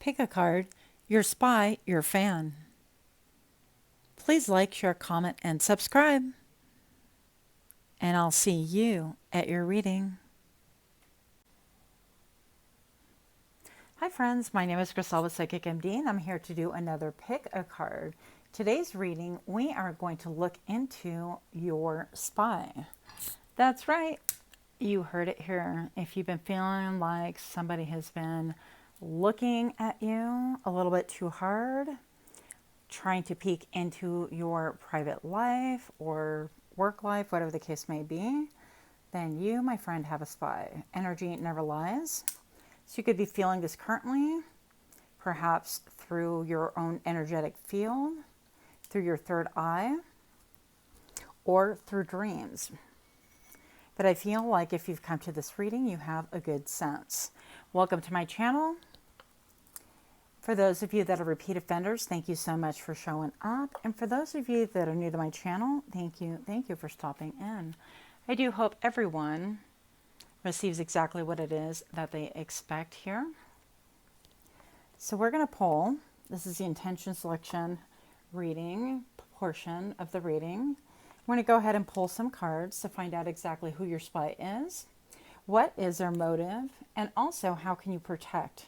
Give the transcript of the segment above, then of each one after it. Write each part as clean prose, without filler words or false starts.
Pick a card, your spy, your fan. Please like, share, comment, and subscribe. And I'll see you at your reading. Hi friends, my name is Grisel with Psychic MD, and I'm here to do another pick a card. Today's reading, we are going to look into your spy. That's right, you heard it here. If you've been feeling like somebody has been looking at you a little bit too hard, trying to peek into your private life or work life, whatever the case may be, then you, my friend, have a spy. Energy never lies. So you could be feeling this currently, perhaps through your own energetic field, through your third eye, or through dreams. But I feel like if you've come to this reading, you have a good sense. Welcome to my channel. For those of you that are repeat offenders, thank you so much for showing up. And for those of you that are new to my channel, thank you for stopping in. I do hope everyone receives exactly what it is that they expect here. So we're going to pull. This is the intention selection reading portion of the reading. We're going to go ahead and pull some cards to find out exactly who your spy is, what is their motive, and also how can you protect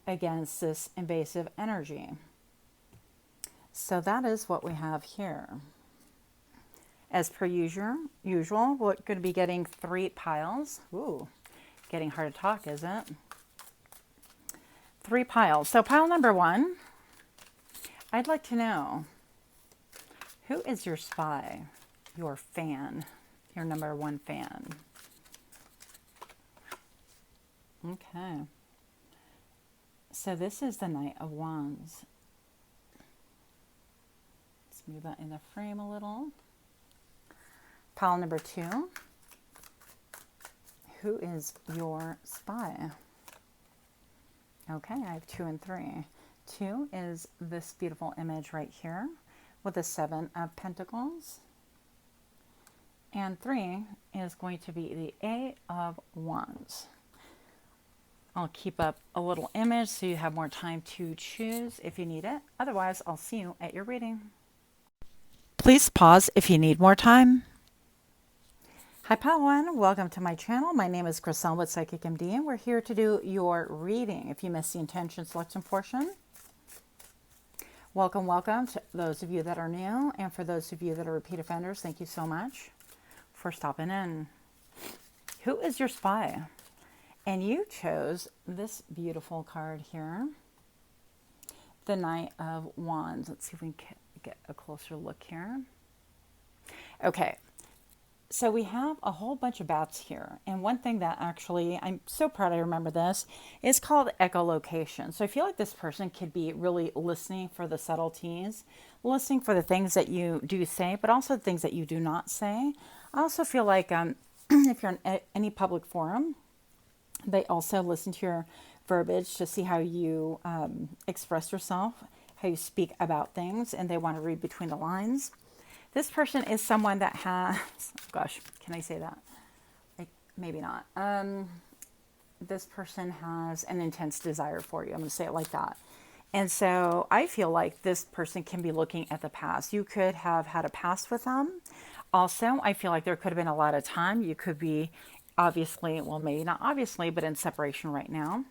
against this invasive energy. So that is what we have here. As per usual, we're going to be getting 3 piles. Ooh, getting hard to talk, isn't it? 3 piles. So pile number 1, I'd like to know, who is your spy, your fan, your number 1 fan? Okay. So this is the Knight of Wands. Let's move that in the frame a little. Pile number 2. Who is your spy? Okay, I have 2 and 3. 2 is this beautiful image right here with the 7 of Pentacles. And 3 is going to be the 8 of Wands. I'll keep up a little image so you have more time to choose if you need it. Otherwise, I'll see you at your reading. Please pause if you need more time. Hi, pile 1. Welcome to my channel. My name is Grisel with Psychic MD, and we're here to do your reading. If you missed the intention selection portion, welcome to those of you that are new. And for those of you that are repeat offenders, thank you so much for stopping in. Who is your spy? And you chose this beautiful card here, the Knight of Wands. Let's see if we can get a closer look here. Okay, so we have a whole bunch of bats here. And one thing that actually, I'm so proud I remember this, is called echolocation. So I feel like this person could be really listening for the subtleties, listening for the things that you do say, but also the things that you do not say. I also feel like if you're in any public forum, they also listen to your verbiage to see how you express yourself, how you speak about things, and they want to read between the lines. This person is someone that has, gosh, can I say that? Like, maybe not. This person has an intense desire for you. I'm going to say it like that. And so I feel like this person can be looking at the past. You could have had a past with them. Also, I feel like there could have been a lot of time. You could be obviously, well, maybe not obviously, but in separation right now.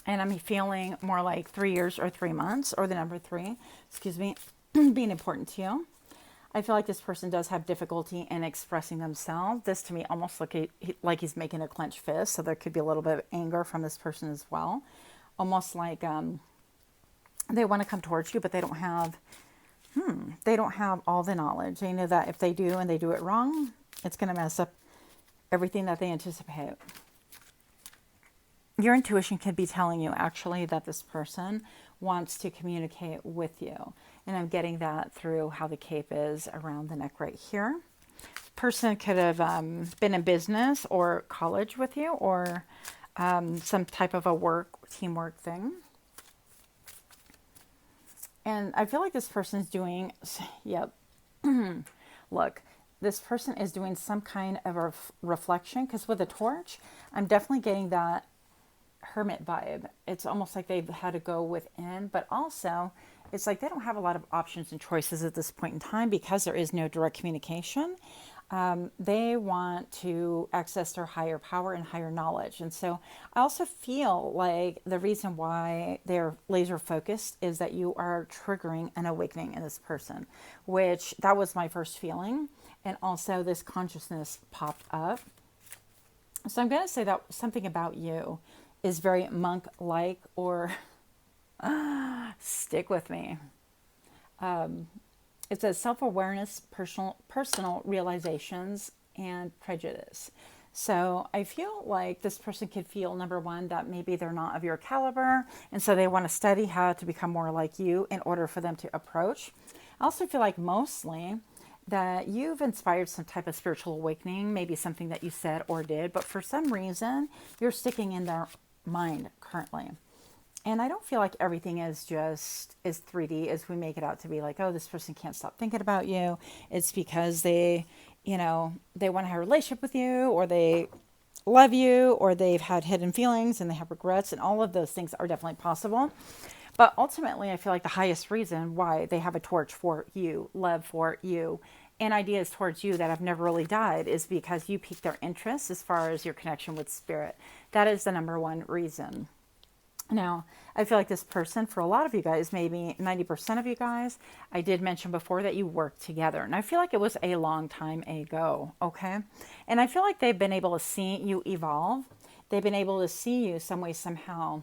And I'm feeling more like 3 years or 3 months, or the number 3, excuse me, being important to you. I feel like this person does have difficulty in expressing themselves. This to me almost look like he's making a clenched fist, so there could be a little bit of anger from this person as well. Almost like they want to come towards you, but they don't have all the knowledge. They know that if they do and they do it wrong, it's going to mess up everything that they anticipate. Your intuition could be telling you actually that this person wants to communicate with you. And I'm getting that through how the cape is around the neck right here. Person could have been in business or college with you, or some type of a teamwork thing. And I feel like this person's doing, yep, look, this person is doing some kind of a reflection, because with a torch, I'm definitely getting that hermit vibe. It's almost like they've had to go within, but also it's like they don't have a lot of options and choices at this point in time because there is no direct communication. They want to access their higher power and higher knowledge. And so I also feel like the reason why they're laser focused is that you are triggering an awakening in this person, which that was my first feeling. And also this consciousness popped up. So I'm going to say that something about you is very monk-like, or stick with me. It says self-awareness, personal realizations, and prejudice. So I feel like this person could feel, number one, that maybe they're not of your caliber, and so they want to study how to become more like you in order for them to approach. I also feel like mostly that you've inspired some type of spiritual awakening, maybe something that you said or did, but for some reason, you're sticking in their mind currently. And I don't feel like everything is just as 3D as we make it out to be, like, oh, this person can't stop thinking about you. It's because they, they want to have a relationship with you, or they love you, or they've had hidden feelings and they have regrets, and all of those things are definitely possible. But ultimately, I feel like the highest reason why they have a torch for you, love for you, and ideas towards you that have never really died is because you piqued their interest as far as your connection with spirit. That is the number one reason. Now, I feel like this person, for a lot of you guys, maybe 90% of you guys, I did mention before that you worked together. And I feel like it was a long time ago, okay? And I feel like they've been able to see you evolve. They've been able to see you some way, somehow,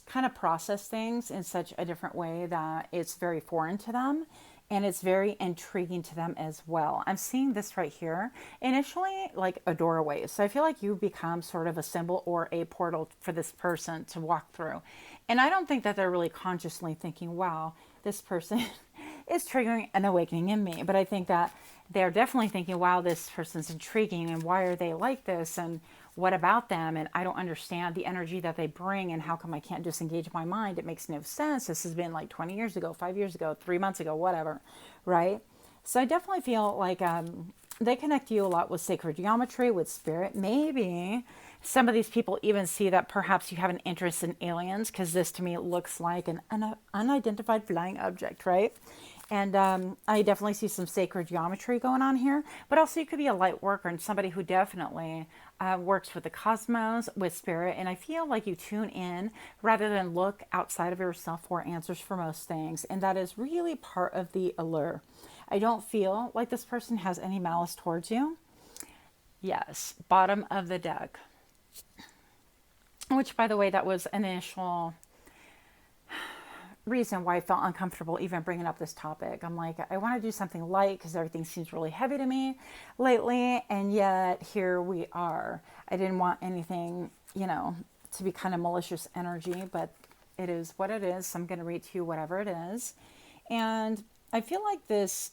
kind of process things in such a different way that it's very foreign to them. And it's very intriguing to them as well. I'm seeing this right here. Initially, like a doorway. So I feel like you become sort of a symbol or a portal for this person to walk through. And I don't think that they're really consciously thinking, wow, this person is triggering an awakening in me. But I think that they're definitely thinking, wow, this person's intriguing, and why are they like this? And what about them? And I don't understand the energy that they bring, and how come I can't disengage my mind? It makes no sense. This has been like 20 years ago, 5 years ago, 3 months ago, whatever, right? So I definitely feel like they connect you a lot with sacred geometry, with spirit. Maybe some of these people even see that perhaps you have an interest in aliens, because this to me looks like an unidentified flying object, right? And I definitely see some sacred geometry going on here. But also you could be a light worker and somebody who definitely works with the cosmos, with spirit. And I feel like you tune in rather than look outside of yourself for answers for most things. And that is really part of the allure. I don't feel like this person has any malice towards you. Yes, bottom of the deck. Which, by the way, that was an initial reason why I felt uncomfortable even bringing up this topic. I'm like, I want to do something light because everything seems really heavy to me lately, and yet here we are. I didn't want anything, to be kind of malicious energy, but it is what it is. So I'm going to read to you whatever it is. And I feel like this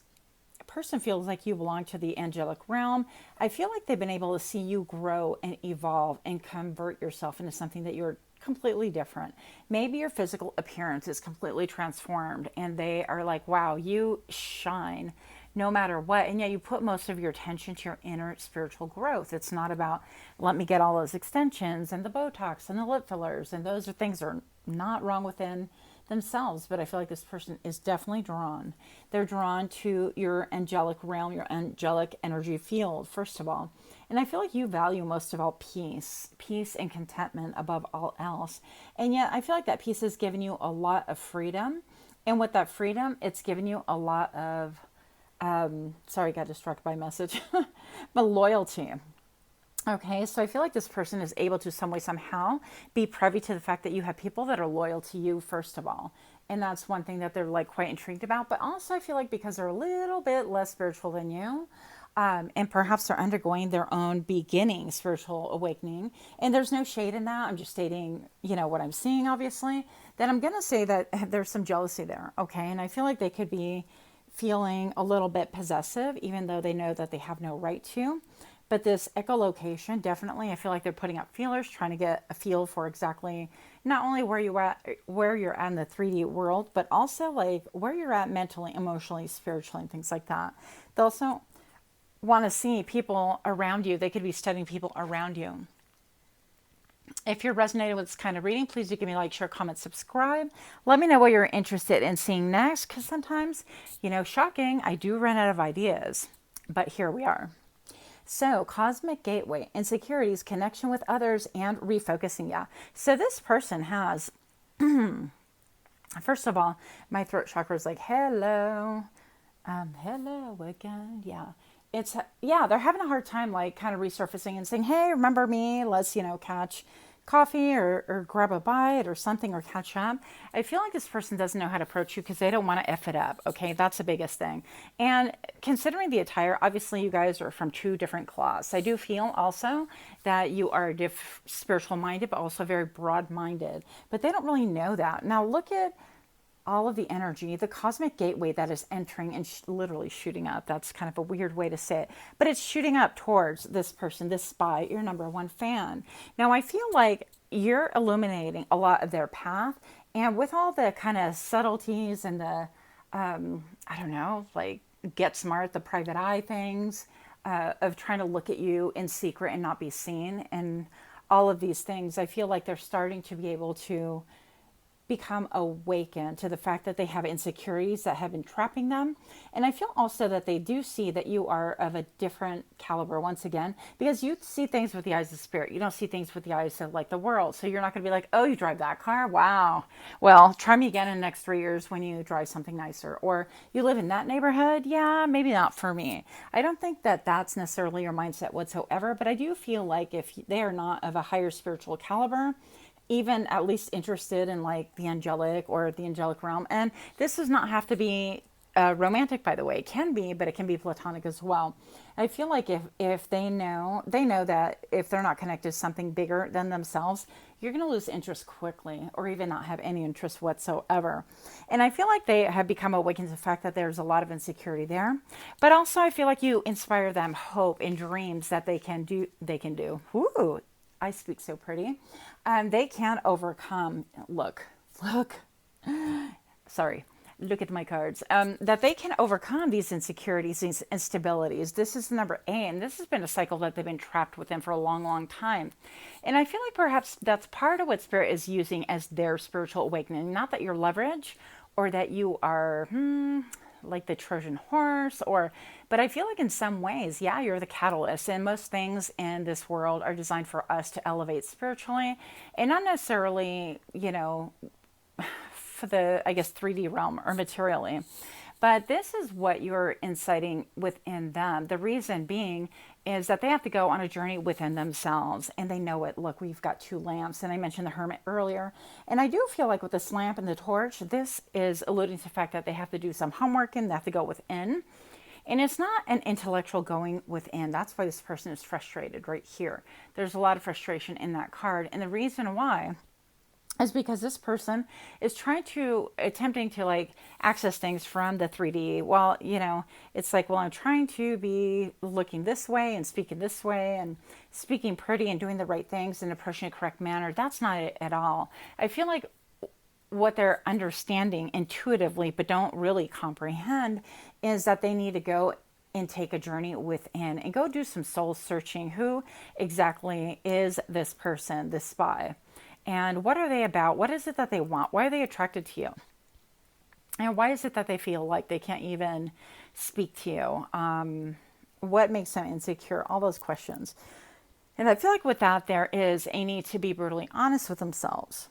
person feels like you belong to the angelic realm. I feel like they've been able to see you grow and evolve and convert yourself into something that you're completely different. Maybe your physical appearance is completely transformed, and they are like, wow, you shine no matter what. And yet you put most of your attention to your inner spiritual growth. It's not about, let me get all those extensions and the Botox and the lip fillers. And those are things that are not wrong within themselves, but I feel like this person is definitely drawn. They're drawn to your angelic realm, your angelic energy field, first of all. And I feel like you value most of all peace and contentment above all else. And yet I feel like that peace has given you a lot of freedom. And with that freedom, it's given you a lot of, sorry, got distracted by a message, but loyalty. Okay, so I feel like this person is able to some way, somehow be privy to the fact that you have people that are loyal to you, first of all. And that's one thing that they're like quite intrigued about. But also I feel like because they're a little bit less spiritual than you, and perhaps they're undergoing their own beginning spiritual awakening. And there's no shade in that. I'm just stating, what I'm seeing, obviously. Then I'm going to say that there's some jealousy there, okay? And I feel like they could be feeling a little bit possessive, even though they know that they have no right to. But this echolocation, definitely, I feel like they're putting out feelers, trying to get a feel for exactly not only where you're at in the 3D world, but also like where you're at mentally, emotionally, spiritually, and things like that. They also want to see people around you. They could be studying people around you. If you're resonating with this kind of reading, please do give me a like, share, comment, subscribe. Let me know what you're interested in seeing next, because sometimes, shocking, I do run out of ideas. But here we are. So, cosmic gateway, insecurities, connection with others, and refocusing. Yeah. So, this person has, first of all, my throat chakra is like, hello. Hello again. Yeah. They're having a hard time, like, kind of resurfacing and saying, hey, remember me? Let's, catch coffee or grab a bite or something or catch up. I feel like this person doesn't know how to approach you because they don't want to F it up. Okay. That's the biggest thing. And considering the attire, obviously you guys are from two different cloths. I do feel also that you are spiritual minded, but also very broad minded, but they don't really know that. Now look at all of the energy, the cosmic gateway that is entering and literally shooting up. That's kind of a weird way to say it, but it's shooting up towards this person, this spy, your number one fan. Now, I feel like you're illuminating a lot of their path. And with all the kind of subtleties and the, I don't know, like get smart, the private eye things of trying to look at you in secret and not be seen, and all of these things, I feel like they're starting to be able to become awakened to the fact that they have insecurities that have been trapping them. And I feel also that they do see that you are of a different caliber once again, because you see things with the eyes of spirit. You don't see things with the eyes of like the world. So you're not going to be like, oh, you drive that car? Wow. Well, try me again in the next 3 years when you drive something nicer. Or you live in that neighborhood? Yeah, maybe not for me. I don't think that that's necessarily your mindset whatsoever, but I do feel like if they are not of a higher spiritual caliber, even at least interested in like the angelic or the angelic realm. And this does not have to be romantic, by the way. It can be, but it can be platonic as well. I feel like if they know that if they're not connected to something bigger than themselves, you're going to lose interest quickly or even not have any interest whatsoever. And I feel like they have become awakened to the fact that there's a lot of insecurity there. But also I feel like you inspire them hope and dreams that they can do. Ooh, I speak so pretty. They can overcome, look, sorry, look at my cards, that they can overcome these insecurities, these instabilities. This is number 8, and this has been a cycle that they've been trapped within for a long, long time. And I feel like perhaps that's part of what Spirit is using as their spiritual awakening. Not that you're leverage or that you are, like the Trojan horse, but I feel like in some ways, yeah, you're the catalyst, and most things in this world are designed for us to elevate spiritually and not necessarily, for the, I guess, 3D realm or materially. But this is what you're inciting within them. The reason being is that they have to go on a journey within themselves, and they know it. Look, we've got 2 lamps, and I mentioned the hermit earlier. And I do feel like with this lamp and the torch, this is alluding to the fact that they have to do some homework and they have to go within. And it's not an intellectual going within. That's why this person is frustrated right here. There's a lot of frustration in that card. And the reason why is because this person is attempting to like access things from the 3D. Well, it's like, well, I'm trying to be looking this way and speaking this way and speaking pretty and doing the right things and approaching a correct manner. That's not it at all. I feel like what they're understanding intuitively but don't really comprehend is that they need to go and take a journey within and go do some soul searching. Who exactly is this person, this spy? And what are they about? What is it that they want? Why are they attracted to you? And why is it that they feel like they can't even speak to you? What makes them insecure? All those questions. And I feel like with that, there is a need to be brutally honest with themselves.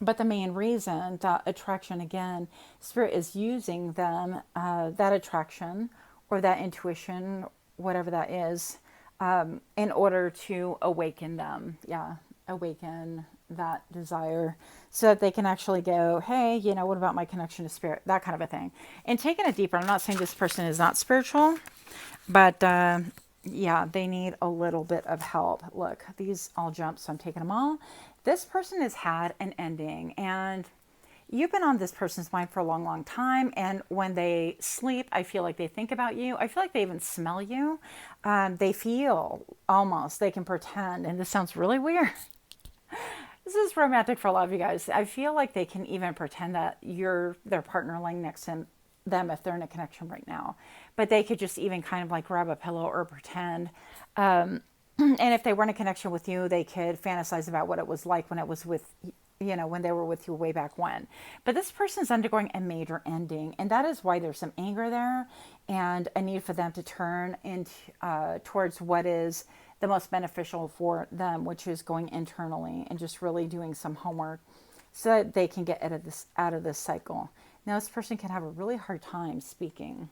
But the main reason, that attraction, again, Spirit is using them, that attraction or that intuition, whatever that is, in order to awaken them. Yeah, awaken that desire so that they can actually go, hey, what about my connection to Spirit? That kind of a thing. And taking it deeper, I'm not saying this person is not spiritual, but yeah, they need a little bit of help. Look, these all jump, so I'm taking them all. This person has had an ending, and you've been on this person's mind for a long, long time. And when they sleep, I feel like they think about you. I feel like they even smell you. They feel almost, they can pretend. And this sounds really weird. This is romantic for a lot of you guys. I feel like they can even pretend that you're their partner laying next to them if they're in a connection right now. But they could just even kind of like grab a pillow or pretend And if they weren't in connection with you, they could fantasize about what it was like when it was with, when they were with you way back when. But this person's undergoing a major ending, and that is why there's some anger there and a need for them to turn into towards what is the most beneficial for them, which is going internally and just really doing some homework so that they can get out of this cycle. Now, this person can have a really hard time speaking,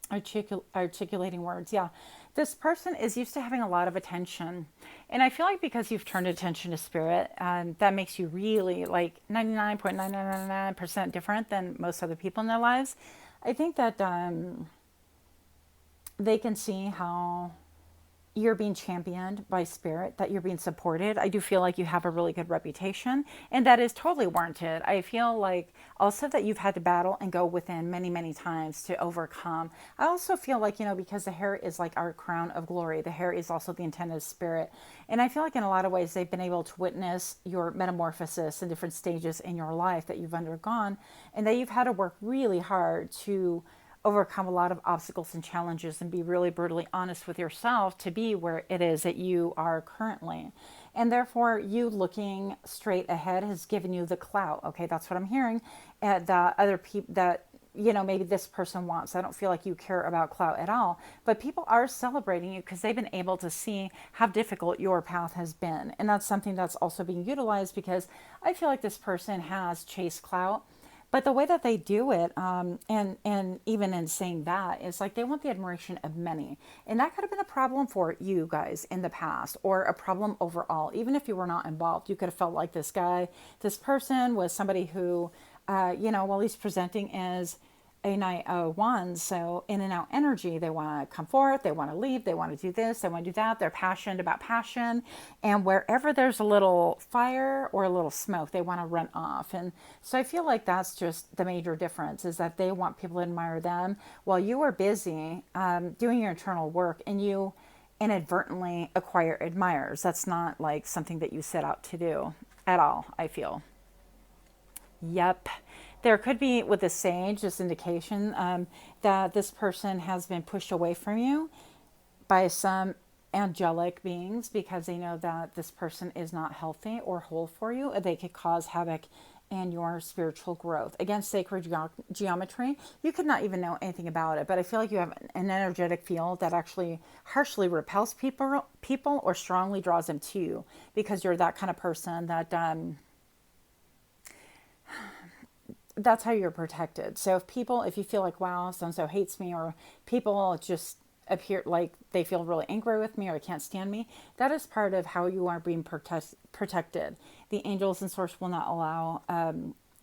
articulating words. Yeah, this person is used to having a lot of attention, and I feel like because you've turned attention to spirit, that makes you really like 99.9999% different than most other people in their lives. I think that they can see how you're being championed by spirit, that you're being supported. I do feel like you have a really good reputation, and that is totally warranted. I feel like also that you've had to battle and go within many, many times to overcome. I also feel like, because the hair is like our crown of glory, the hair is also the intended spirit. And I feel like in a lot of ways, they've been able to witness your metamorphosis in different stages in your life that you've undergone, and that you've had to work really hard to overcome a lot of obstacles and challenges and be really brutally honest with yourself to be where it is that you are currently. And therefore, you looking straight ahead has given you the clout. Okay, that's what I'm hearing. That other people that, maybe this person wants. I don't feel like you care about clout at all, but people are celebrating you because they've been able to see how difficult your path has been. And that's something that's also being utilized because I feel like this person has chased clout. But the way that they do it, and even in saying that, is like they want the admiration of many. And that could have been a problem for you guys in the past, or a problem overall. Even if you were not involved, you could have felt like this person was somebody who, well, he's presenting as a Knight of Wands, so in and out energy. They want to come forth, they want to leave, they want to do this, they want to do that. They're passionate about passion, and wherever there's a little fire or a little smoke, they want to run off. And so I feel like that's just the major difference, is that they want people to admire them while you are busy doing your internal work, and you inadvertently acquire admirers. That's not like something that you set out to do at all, I feel. Yep. There could be, with the sage, this indication that this person has been pushed away from you by some angelic beings because they know that this person is not healthy or whole for you. They could cause havoc in your spiritual growth. Again, sacred geometry, you could not even know anything about it, but I feel like you have an energetic field that actually harshly repels people or strongly draws them to you because you're that kind of person that... that's how you're protected. So if you feel like, wow, so-and-so hates me, or people just appear like they feel really angry with me or can't stand me, that is part of how you are being protected. The angels and source will not allow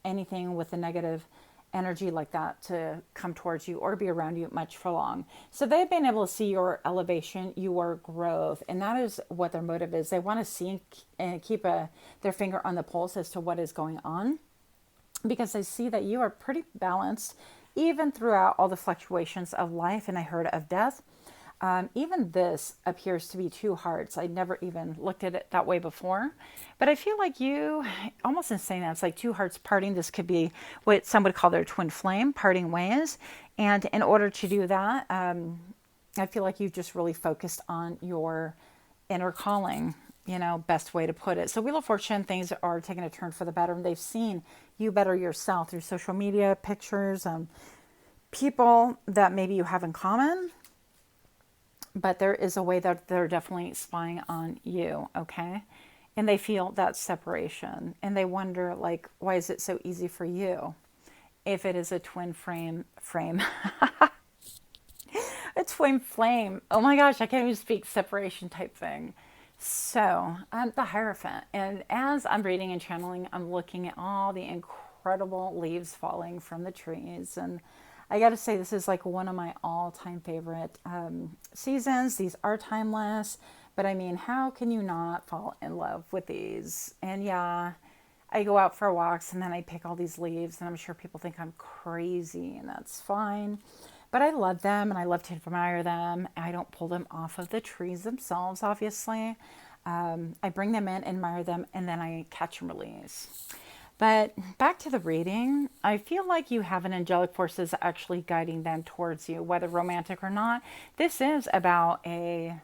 anything with a negative energy like that to come towards you or be around you much for long. So they've been able to see your elevation, your growth, and that is what their motive is. They want to see and keep their finger on the pulse as to what is going on, because they see that you are pretty balanced even throughout all the fluctuations of life. And I heard of death. Even this appears to be two hearts. I never even looked at it that way before. But I feel like you, almost in saying that, it's like two hearts parting. This could be what some would call their twin flame, parting ways. And in order to do that, I feel like you've just really focused on your inner calling, best way to put it. So Wheel of Fortune, things are taking a turn for the better, and they've seen you better yourself through social media, pictures, people that maybe you have in common, but there is a way that they're definitely spying on you, okay? And they feel that separation, and they wonder, like, why is it so easy for you if it is a twin frame? A twin flame. Oh my gosh, I can't even speak, separation type thing. So I'm the Hierophant, and as I'm reading and channeling, I'm looking at all the incredible leaves falling from the trees, and I got to say, this is like one of my all-time favorite seasons. These are timeless, but I mean, how can you not fall in love with these? And yeah, I go out for walks and then I pick all these leaves, and I'm sure people think I'm crazy, and that's fine. But I love them, and I love to admire them. I don't pull them off of the trees themselves, obviously. I bring them in, admire them, and then I catch and release. But back to the reading, I feel like you have an angelic forces actually guiding them towards you, whether romantic or not. This is about a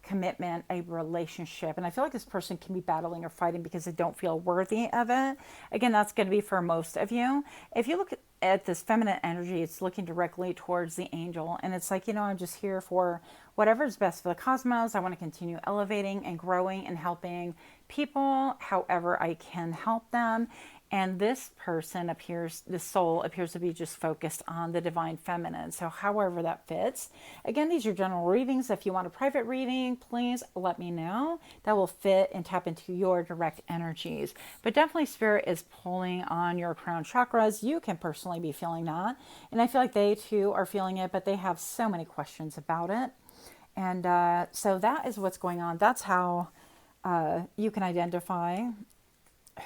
commitment, a relationship. And I feel like this person can be battling or fighting because they don't feel worthy of it. Again, that's going to be for most of you. If you look at this feminine energy, it's looking directly towards the angel. And it's like, I'm just here for whatever is best for the cosmos. I want to continue elevating and growing and helping people however I can help them. And this person this soul appears to be just focused on the divine feminine. So however that fits. Again, these are general readings. If you want a private reading, please let me know. That will fit and tap into your direct energies. But definitely Spirit is pulling on your crown chakras. You can personally be feeling that. And I feel like they too are feeling it, but they have so many questions about it. And so that is what's going on. That's how you can identify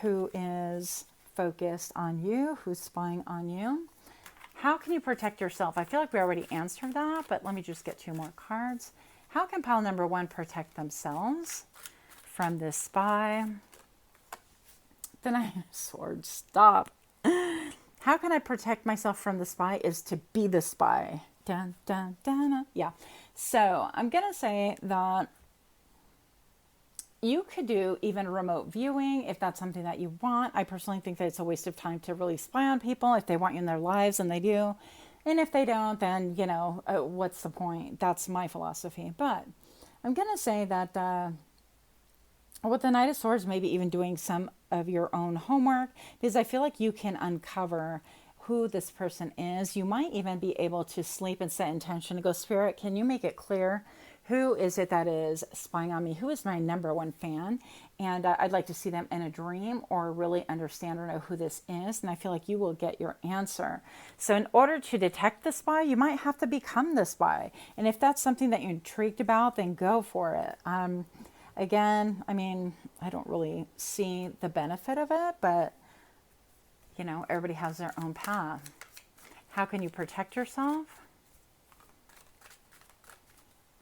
who is focused on you, who's spying on you. How can you protect yourself? I feel like we already answered that, but let me just get 2 more cards. How can pile number 1 protect themselves from this spy? The Knight of Swords. Stop. How can I protect myself from the spy is to be the spy. Dun, dun, dun, dun. Yeah. So I'm going to say that you could do even remote viewing if that's something that you want. I personally think that it's a waste of time to really spy on people if they want you in their lives, and they do. And if they don't, then, what's the point? That's my philosophy. But I'm going to say that with the Knight of Swords, maybe even doing some of your own homework, because I feel like you can uncover who this person is. You might even be able to sleep and set intention and go, Spirit, can you make it clear? Who is it that is spying on me? Who is my number 1 fan? And I'd like to see them in a dream or really understand or know who this is. And I feel like you will get your answer. So in order to detect the spy, you might have to become the spy. And if that's something that you're intrigued about, then go for it. Again, I don't really see the benefit of it, but, everybody has their own path. How can you protect yourself?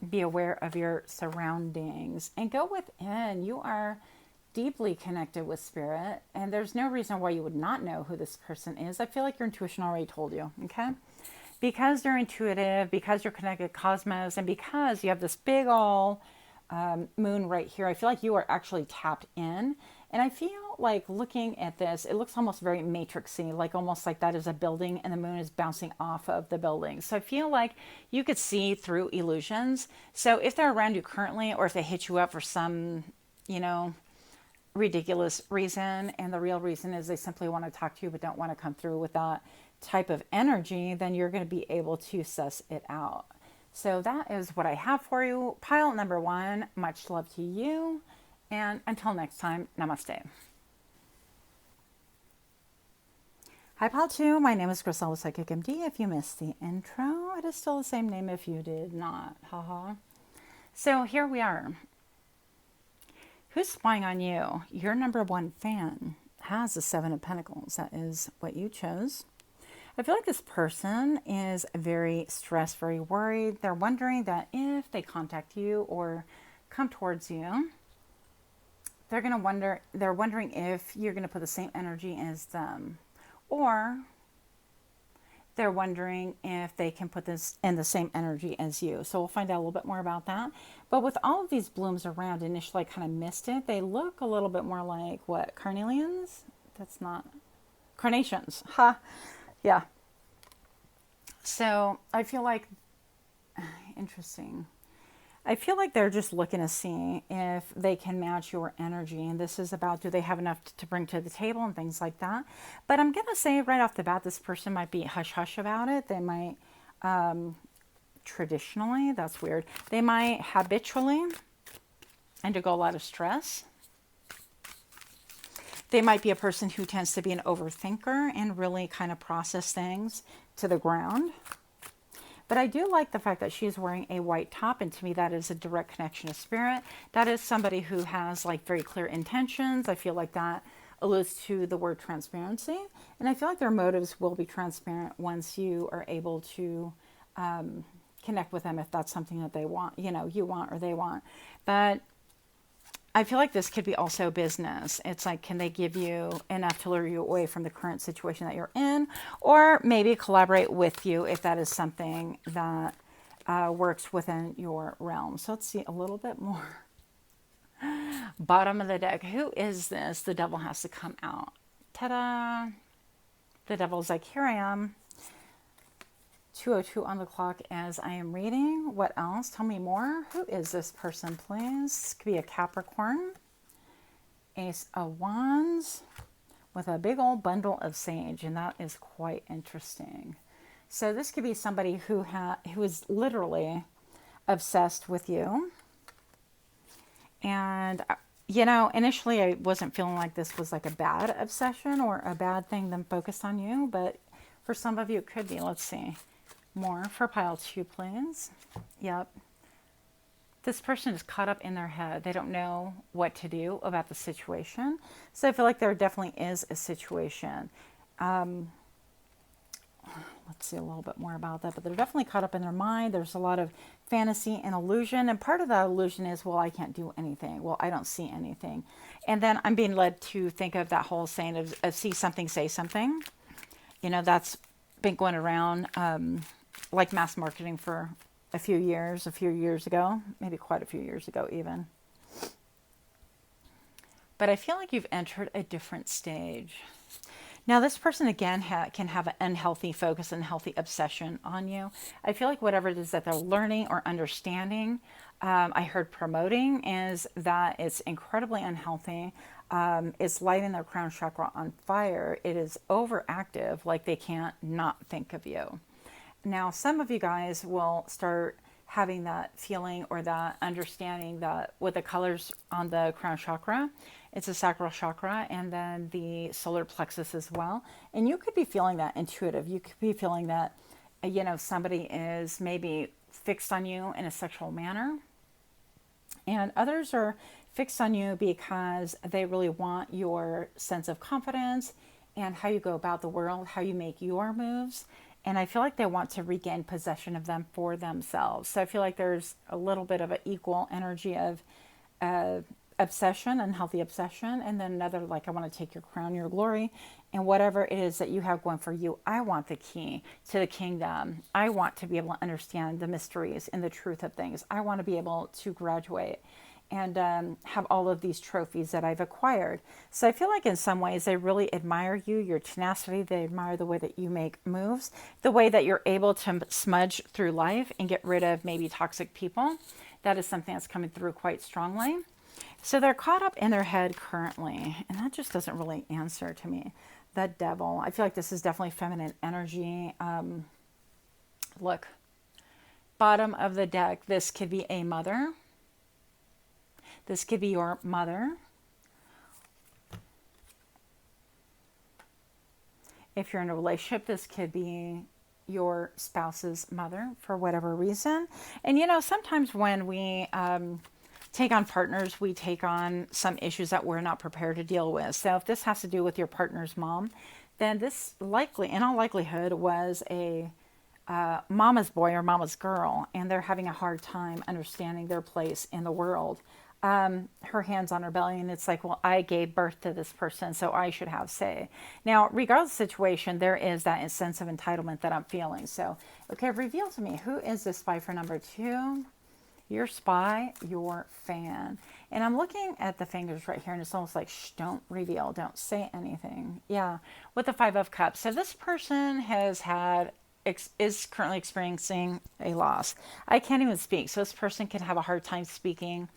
Be aware of your surroundings and go within. You are deeply connected with Spirit, and there's no reason why you would not know who this person is. I feel like your intuition already told you, okay? Because you're intuitive, because you're connected to cosmos, and because you have this big ol' moon right here, I feel like you are actually tapped in. And I feel like looking at this, it looks almost very matrixy, like almost like that is a building and the moon is bouncing off of the building. So I feel like you could see through illusions. So if they're around you currently, or if they hit you up for some, ridiculous reason, and the real reason is they simply want to talk to you but don't want to come through with that type of energy, then you're going to be able to suss it out. So that is what I have for you. Pile number 1, much love to you. And until next time, namaste. Hi, Pile 2. My name is Griselda Psychic MD. If you missed the intro, it is still the same name if you did not. Haha. So here we are. Who's spying on you? Your number 1 fan has the 7 of Pentacles. That is what you chose. I feel like this person is very stressed, very worried. They're wondering that if they contact you or come towards you, they're wondering if you're going to put the same energy as them, or they're wondering if they can put this in the same energy as you. So we'll find out a little bit more about that. But with all of these blooms around, initially I kind of missed it. They look a little bit more like what? Carnelians? That's not carnations. Ha. Yeah. So I feel like, interesting. I feel like they're just looking to see if they can match your energy. And this is about, do they have enough to bring to the table and things like that. But I'm going to say right off the bat, this person might be hush-hush about it. They might, traditionally, that's weird. They might habitually undergo a lot of stress. They might be a person who tends to be an overthinker and really kind of process things to the ground. But I do like the fact that she's wearing a white top, and to me that is a direct connection to Spirit. That is somebody who has like very clear intentions. I feel like that alludes to the word transparency. And I feel like their motives will be transparent once you are able to connect with them, if that's something that they want, you want or they want. But I feel like this could be also business. It's like, can they give you enough to lure you away from the current situation that you're in, or maybe collaborate with you if that is something that works within your realm. So let's see a little bit more. Bottom of the deck. Who is this? The devil has to come out. Ta-da! The devil's like, here I am. 2:02 on the clock as I am reading. What else? Tell me more. Who is this person, please? This could be a Capricorn. Ace of Wands with a big old bundle of sage, and that is quite interesting. So this could be somebody who is literally obsessed with you. And, you know, initially I wasn't feeling like this was like a bad obsession or a bad thing them focused on you, but for some of you it could be. Let's see. More for pile 2, please. Yep. This person is caught up in their head. They don't know what to do about the situation. So I feel like there definitely is a situation. Let's see a little bit more about that. But they're definitely caught up in their mind. There's a lot of fantasy and illusion. And part of that illusion is, well, I can't do anything. Well, I don't see anything. And then I'm being led to think of that whole saying of see something, say something. You know, that's been going around like mass marketing for a few years ago, maybe quite a few years ago even. But I feel like you've entered a different stage. Now, this person, again, can have an unhealthy focus and healthy obsession on you. I feel like whatever it is that they're learning or understanding, I heard promoting, is that it's incredibly unhealthy. It's lighting their crown chakra on fire. It is overactive, like they can't not think of you. Now, some of you guys will start having that feeling or that understanding that with the colors on the crown chakra, it's a sacral chakra and then the solar plexus as well. And you could be feeling that intuitive. You could be feeling that, you know, somebody is maybe fixed on you in a sexual manner. And others are fixed on you because they really want your sense of confidence and how you go about the world, how you make your moves. And I feel like they want to regain possession of them for themselves. So I feel like there's a little bit of an equal energy of obsession, unhealthy obsession. And then another, like, I want to take your crown, your glory, and whatever it is that you have going for you. I want the key to the kingdom. I want to be able to understand the mysteries and the truth of things. I want to be able to graduate and have all of these trophies that I've acquired. So I feel like in some ways they really admire you, your tenacity. They admire the way that you make moves, the way that you're able to smudge through life and get rid of maybe toxic people. That is something that's coming through quite strongly. So they're caught up in their head currently, and that just doesn't really answer to me. The devil. I feel like this is definitely feminine energy. Look, bottom of the deck, this could be a mother. This could be your mother. If you're in a relationship, this could be your spouse's mother for whatever reason. And, you know, sometimes when we take on partners, we take on some issues that we're not prepared to deal with. So if this has to do with your partner's mom, then this likely, in all likelihood, was a mama's boy or mama's girl, and they're having a hard time understanding their place in the world. Her hands on her belly, and it's like, well, I gave birth to this person, so I should have say. Now, regardless of the situation, there is that sense of entitlement that I'm feeling. So, okay, reveal to me, who is this spy for number 2? Your spy, your fan. And I'm looking at the fingers right here, and it's almost like, shh, don't reveal, don't say anything. Yeah, with the 5 of Cups. So this person is currently experiencing a loss. I can't even speak, so this person can have a hard time speaking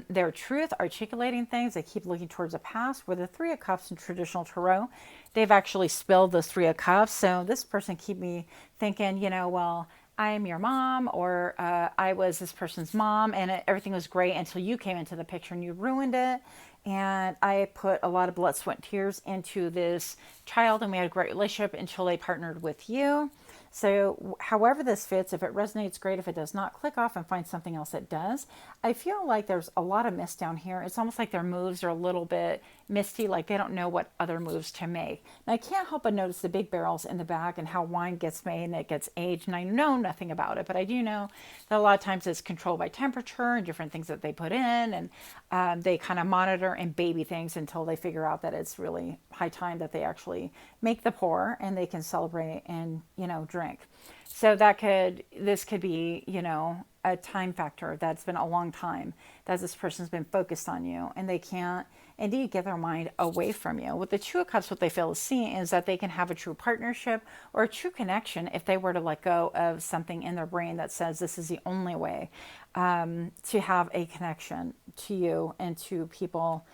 their truth, articulating things. They keep looking towards the past. With the 3 of Cups in traditional tarot, they've actually spilled those 3 of Cups. So this person keep me thinking, you know, well, I'm your mom, or I was this person's mom, and everything was great until you came into the picture and you ruined it. And I put a lot of blood, sweat, and tears into this child, and we had a great relationship until they partnered with you. So however this fits, if it resonates, great. If it does not, click off and find something else that does. I feel like there's a lot of mist down here. It's almost like their moves are a little bit misty, like they don't know what other moves to make. And I can't help but notice the big barrels in the back and how wine gets made and it gets aged. And I know nothing about it, but I do know that a lot of times it's controlled by temperature and different things that they put in. And they kind of monitor and baby things until they figure out that it's really high time that they actually make the pour and they can celebrate and, drink. So this could be, a time factor that's been a long time that this person's been focused on you and they can't indeed get their mind away from you. With the Two of Cups, what they fail to see is that they can have a true partnership or a true connection if they were to let go of something in their brain that says this is the only way to have a connection to you and to people,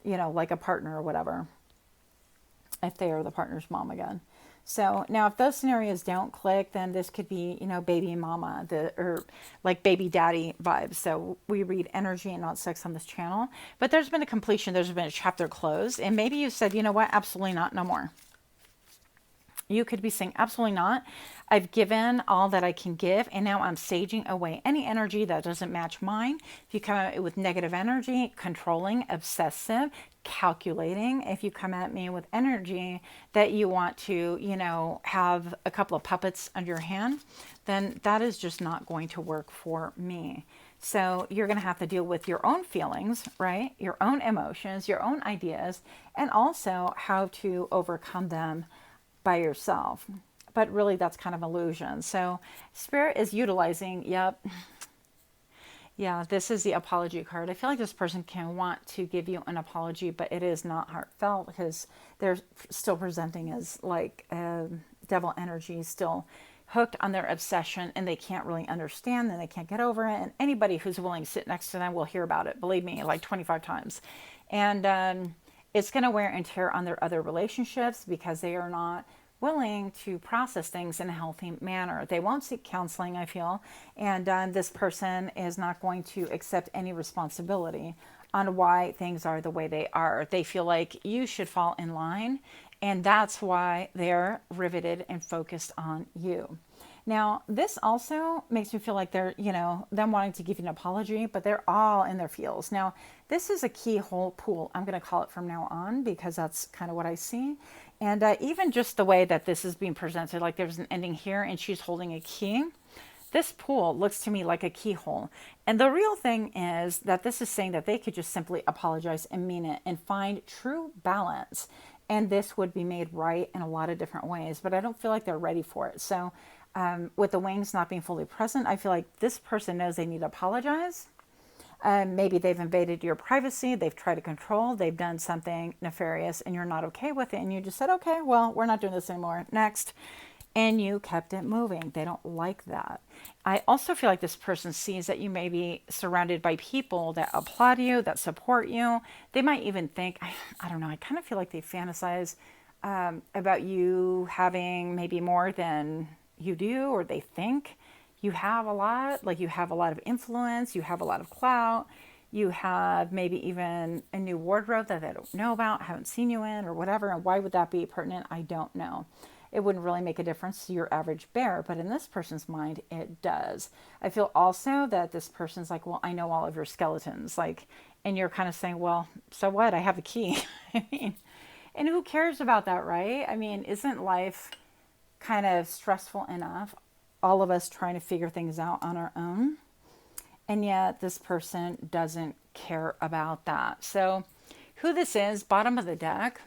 like a partner or whatever, if they are the partner's mom again. So now if those scenarios don't click, then this could be, baby mama, or like baby daddy vibes. So we read energy and not sex on this channel, but there's been a completion. There's been a chapter closed, and maybe you said, you know what? Absolutely not. No more. You could be saying, absolutely not. I've given all that I can give, and now I'm saging away any energy that doesn't match mine. If you come at with negative energy, controlling, obsessive, calculating, if you come at me with energy that you want to, have a couple of puppets under your hand, then that is just not going to work for me. So you're going to have to deal with your own feelings, right? Your own emotions, your own ideas, and also how to overcome them by yourself. But really that's kind of illusion. So Spirit is utilizing, yeah, this is the apology card. I feel like this person can want to give you an apology, but it is not heartfelt because they're still presenting as like devil energy, still hooked on their obsession, and they can't really understand and they can't get over it. And anybody who's willing to sit next to them will hear about it, believe me, like 25 times. And it's going to wear and tear on their other relationships because they are not willing to process things in a healthy manner. They won't seek counseling, I feel, and this person is not going to accept any responsibility on why things are the way they are. They feel like you should fall in line, and that's why they're riveted and focused on you. Now, this also makes me feel like they're, them wanting to give you an apology, but they're all in their feels. Now, this is a keyhole pool, I'm going to call it from now on, because that's kind of what I see. And even just the way that this is being presented, like there's an ending here and she's holding a key. This pool looks to me like a keyhole. And the real thing is that this is saying that they could just simply apologize and mean it and find true balance. And this would be made right in a lot of different ways, but I don't feel like they're ready for it. So with the wings not being fully present, I feel like this person knows they need to apologize. Maybe they've invaded your privacy, they've tried to control, they've done something nefarious and you're not okay with it. And you just said, okay, well, we're not doing this anymore. Next. And you kept it moving. They don't like that. I also feel like this person sees that you may be surrounded by people that applaud you, that support you. They might even think, I don't know, I kind of feel like they fantasize about you having maybe more than you do, or they think you have a lot, like you have a lot of influence, you have a lot of clout, you have maybe even a new wardrobe that they don't know about, haven't seen you in, or whatever. And why would that be pertinent? I don't know. It wouldn't really make a difference to your average bear, but in this person's mind, it does. I feel also that this person's like, well, I know all of your skeletons, like, and you're kind of saying, well, so what? I have a key. I mean, and who cares about that, right? I mean, isn't life kind of stressful enough? All of us trying to figure things out on our own. And yet this person doesn't care about that. So who this is, bottom of the deck,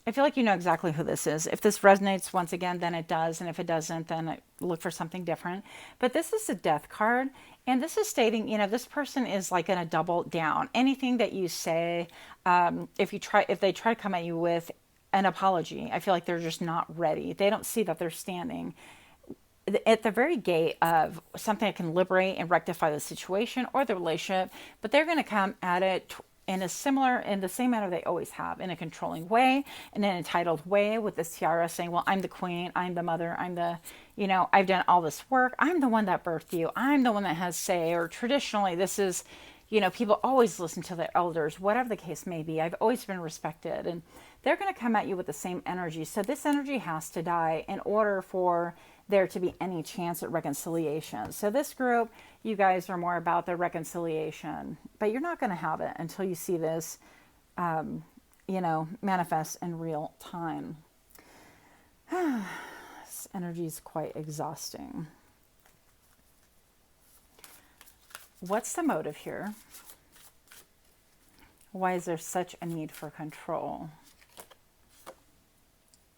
I feel like you know exactly who this is. If this resonates once again, then it does. And if it doesn't, then I look for something different. But this is the Death card. And this is stating, this person is like going to double down. Anything that you say, if they try to come at you with an apology, I feel like they're just not ready. They don't see that they're standing at the very gate of something that can liberate and rectify the situation or the relationship, but they're going to come at it in the same manner they always have, in a controlling way, in an entitled way, with this tiara saying, well, I'm the queen, I'm the mother, I'm the, I've done all this work, I'm the one that birthed you, I'm the one that has say. Or traditionally, this is, people always listen to their elders, whatever the case may be. I've always been respected. And they're going to come at you with the same energy. So this energy has to die in order for there to be any chance at reconciliation. So this group, you guys are more about the reconciliation, but you're not going to have it until you see this manifest in real time. This energy is quite exhausting. What's the motive here? Why is there such a need for control?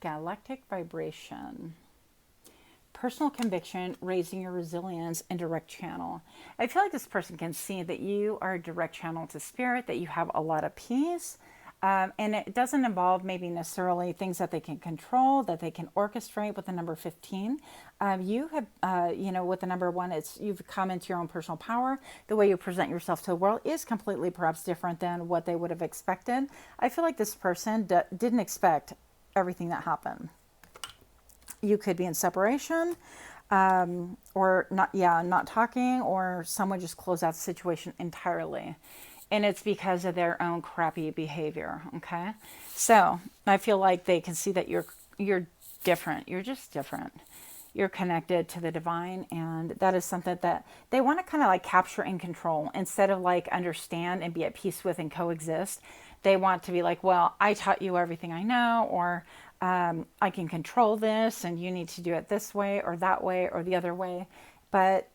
Galactic vibration. Personal conviction, raising your resilience, and direct channel. I feel like this person can see that you are a direct channel to spirit, that you have a lot of peace. And it doesn't involve maybe necessarily things that they can control, that they can orchestrate with the number 15. You have, with the number 1, you've come into your own personal power. The way you present yourself to the world is completely perhaps different than what they would have expected. I feel like this person didn't expect everything that happened. You could be in separation, or not talking, or someone just closed out the situation entirely. And it's because of their own crappy behavior, okay? So I feel like they can see that you're different. You're just different. You're connected to the divine, and that is something that they want to kind of like capture and control instead of like understand and be at peace with and coexist. They want to be like, well, I taught you everything I know, or I can control this and you need to do it this way or that way or the other way. But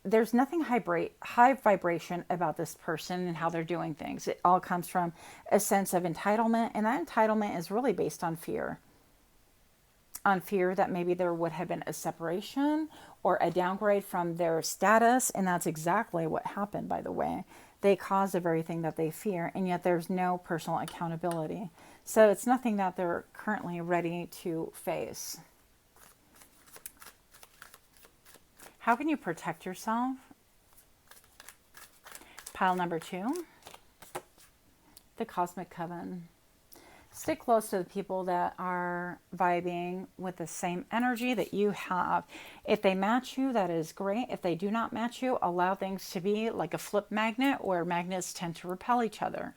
there's nothing high vibration about this person and how they're doing things. It all comes from a sense of entitlement, and that entitlement is really based on fear. On fear that maybe there would have been a separation or a downgrade from their status, and that's exactly what happened, by the way. They caused the very thing that they fear, and yet there's no personal accountability. So it's nothing that they're currently ready to face. How can you protect yourself? Pile number 2, the Cosmic Coven. Stick close to the people that are vibing with the same energy that you have. If they match you, that is great. If they do not match you, allow things to be like a flip magnet, where magnets tend to repel each other.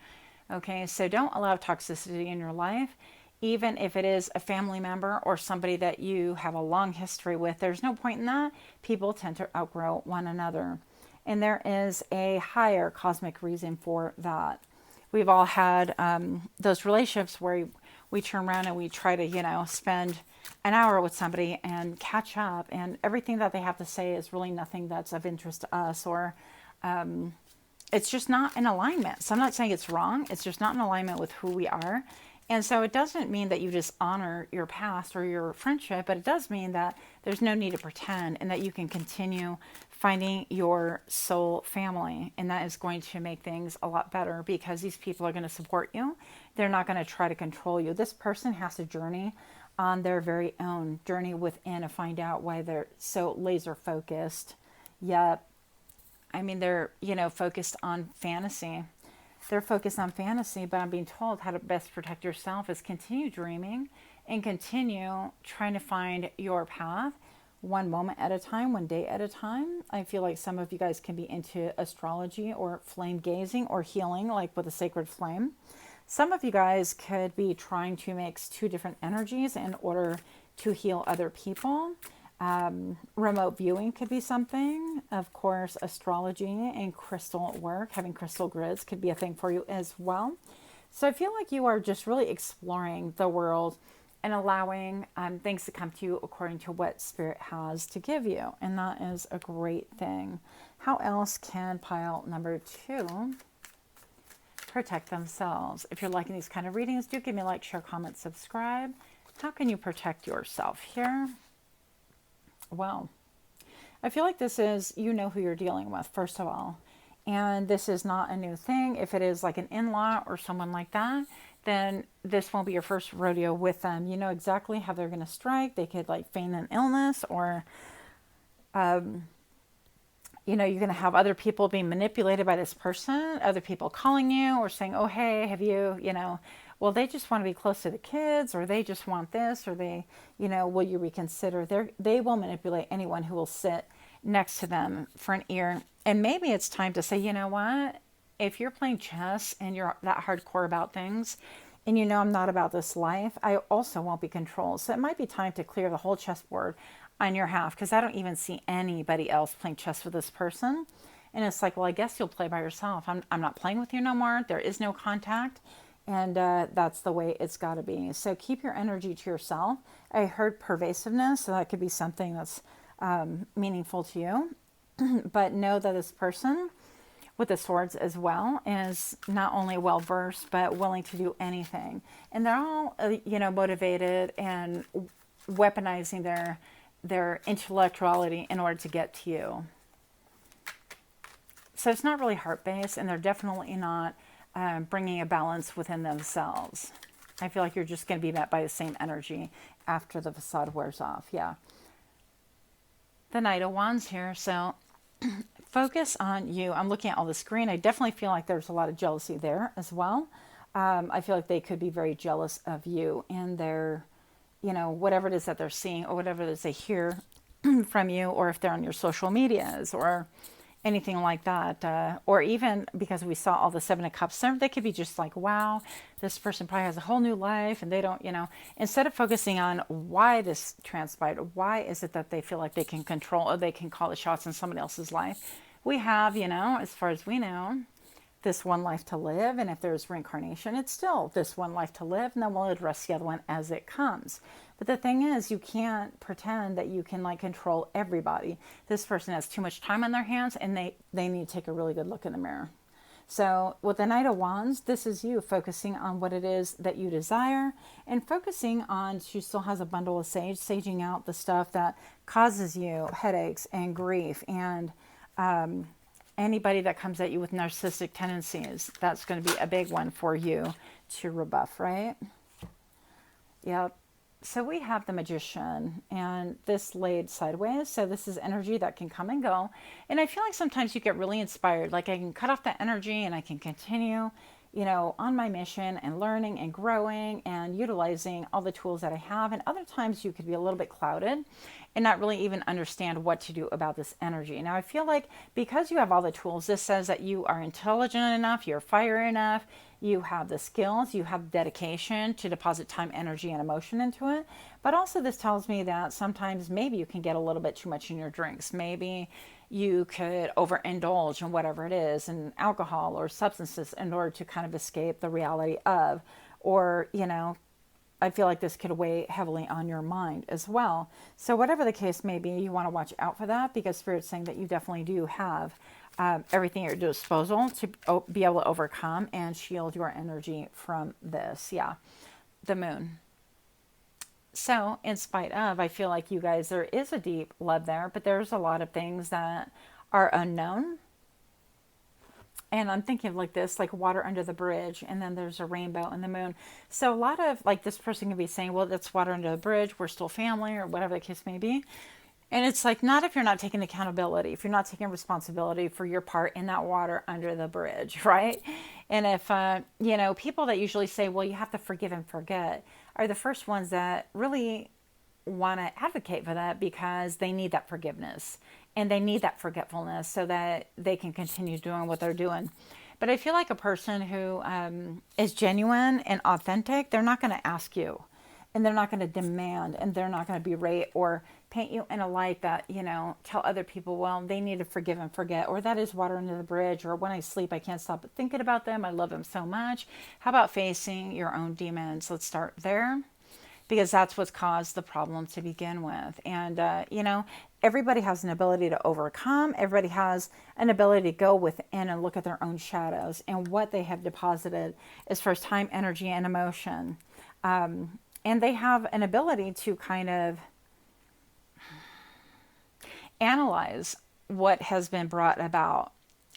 Okay, so don't allow toxicity in your life. Even if it is a family member or somebody that you have a long history with, there's no point in that. People tend to outgrow one another. And there is a higher cosmic reason for that. We've all had those relationships where we turn around and we try to, spend an hour with somebody and catch up, and everything that they have to say is really nothing that's of interest to us, or it's just not in alignment. So I'm not saying it's wrong. It's just not in alignment with who we are. And so it doesn't mean that you just honor your past or your friendship, but it does mean that there's no need to pretend, and that you can continue finding your soul family. And that is going to make things a lot better, because these people are going to support you. They're not going to try to control you. This person has to journey on their very own journey within to find out why they're so laser focused. Yet, they're, focused on fantasy. They're focused on fantasy, but I'm being told how to best protect yourself is continue dreaming and continue trying to find your path one moment at a time, one day at a time. I feel like some of you guys can be into astrology or flame gazing or healing, like with a sacred flame. Some of you guys could be trying to mix 2 different energies in order to heal other people. Remote viewing could be something. Of course, astrology and crystal work, having crystal grids could be a thing for you as well. So I feel like you are just really exploring the world and allowing things to come to you according to what Spirit has to give you. And that is a great thing. How else can pile number 2 protect themselves? If you're liking these kind of readings, do give me a like, share, comment, subscribe. How can you protect yourself here? Well, I feel like this is, who you're dealing with, first of all. And this is not a new thing. If it is like an in-law or someone like that, then this won't be your first rodeo with them. You know exactly how they're going to strike. They could like feign an illness, or, you're going to have other people being manipulated by this person, other people calling you or saying, oh, hey, have you, well, they just want to be close to the kids, or they just want this, or they, will you reconsider? They will manipulate anyone who will sit next to them for an ear. And maybe it's time to say, you know what? If you're playing chess and you're that hardcore about things, and I'm not about this life, I also won't be controlled. So it might be time to clear the whole chessboard on your half, because I don't even see anybody else playing chess with this person. And it's like, well, I guess you'll play by yourself. I'm not playing with you no more. There is no contact. And that's the way it's got to be. So keep your energy to yourself. I heard pervasiveness, so that could be something that's meaningful to you. But know that this person with the swords as well is not only well versed but willing to do anything, and they're all motivated and weaponizing their intellectuality in order to get to you. So it's not really heart based, and they're definitely not bringing a balance within themselves. I feel like you're just going to be met by the same energy after the facade wears off. Yeah. The Knight of Wands here. So focus on you. I'm looking at all the screen. I definitely feel like there's a lot of jealousy there as well. I feel like they could be very jealous of you and their, whatever it is that they're seeing or whatever it is they hear from you, or if they're on your social medias or anything like that, or even because we saw all the Seven of Cups, they could be just like, wow, this person probably has a whole new life, and they don't, instead of focusing on why this transpired, why is it that they feel like they can control or they can call the shots in somebody else's life. We have, as far as we know, this one life to live, and if there's reincarnation, it's still this one life to live, and then we'll address the other one as it comes. But the thing is, you can't pretend that you can control everybody. This person has too much time on their hands, and they need to take a really good look in the mirror. So with the Knight of Wands, this is you focusing on what it is that you desire, and focusing on, she still has a bundle of sage, saging out the stuff that causes you headaches and grief, and anybody that comes at you with narcissistic tendencies. That's going to be a big one for you to rebuff, right? Yep. So we have the Magician, and this laid sideways. So this is energy that can come and go. And I feel like sometimes you get really inspired. Like I can cut off that energy and I can continue, on my mission and learning and growing and utilizing all the tools that I have. And other times you could be a little bit clouded and not really even understand what to do about this energy. Now I feel like because you have all the tools, this says that you are intelligent enough, you're fire enough, you have the skills, you have dedication to deposit time, energy, and emotion into it. But also this tells me that sometimes maybe you can get a little bit too much in your drinks. Maybe you could overindulge in whatever it is, in alcohol or substances, in order to kind of escape the reality of, or, I feel like this could weigh heavily on your mind as well. So whatever the case may be, you want to watch out for that, because Spirit's saying that you definitely do have everything at your disposal to be able to overcome and shield your energy from this. Yeah, the Moon. So in spite of, I feel like you guys, there is a deep love there, but there's a lot of things that are unknown. And I'm thinking of like this, like water under the bridge, and then there's a rainbow and the moon. So a lot of like this person can be saying, well, that's water under the bridge, we're still family, or whatever the case may be. And it's like, not if you're not taking accountability, if you're not taking responsibility for your part in that water under the bridge, right? And if, people that usually say, well, you have to forgive and forget, are the first ones that really want to advocate for that, because they need that forgiveness and they need that forgetfulness so that they can continue doing what they're doing. But I feel like a person who is genuine and authentic, they're not going to ask you, and they're not going to demand, and they're not going to berate or paint you in a light that, tell other people, well, they need to forgive and forget, or that is water under the bridge, or when I sleep, I can't stop thinking about them. I love them so much. How about facing your own demons? Let's start there, because that's what's caused the problem to begin with. And, everybody has an ability to overcome. Everybody has an ability to go within and look at their own shadows and what they have deposited as far as time, energy, and emotion. And they have an ability to kind of analyze what has been brought about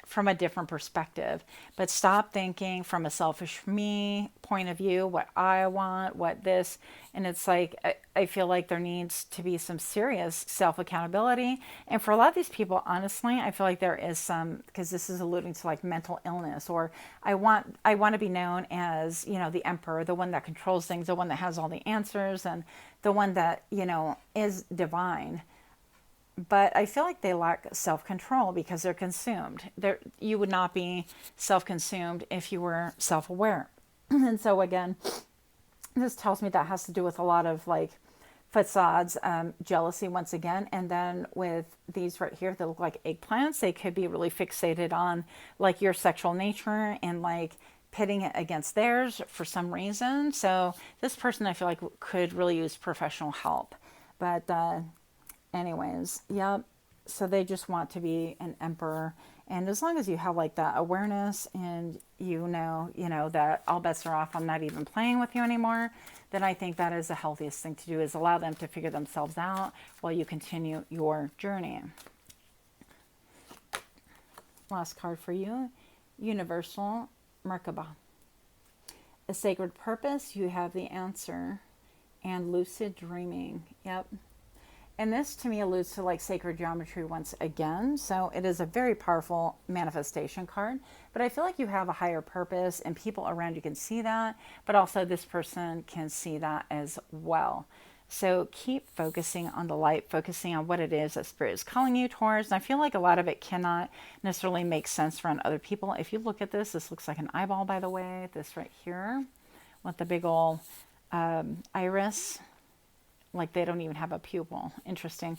from a different perspective, but stop thinking from a selfish me point of view, what I want, what this. And it's like, I feel like there needs to be some serious self-accountability. And for a lot of these people, honestly, I feel like there is some, because this is alluding to like mental illness, or I want to be known as, the emperor, the one that controls things, the one that has all the answers, and the one that, is divine. But I feel like they lack self-control because they're consumed. You would not be self-consumed if you were self-aware. And so again, this tells me that has to do with a lot of like facades, jealousy once again. And then with these right here that look like eggplants, they could be really fixated on like your sexual nature and like pitting it against theirs for some reason. So this person, I feel like, could really use professional help. But anyways, yep. So they just want to be an emperor. And as long as you have like that awareness and you know that all bets are off, I'm not even playing with you anymore, then I think that is the healthiest thing to do, is allow them to figure themselves out while you continue your journey. Last card for you, Universal Merkaba. A sacred purpose, you have the answer, and lucid dreaming. Yep. And this to me alludes to like sacred geometry once again. So it is a very powerful manifestation card. But I feel like you have a higher purpose and people around you can see that. But also this person can see that as well. So keep focusing on the light, focusing on what it is that Spirit is calling you towards. And I feel like a lot of it cannot necessarily make sense around other people. If you look at this, this looks like an eyeball, by the way. This right here with the big old iris. Like they don't even have a pupil. Interesting.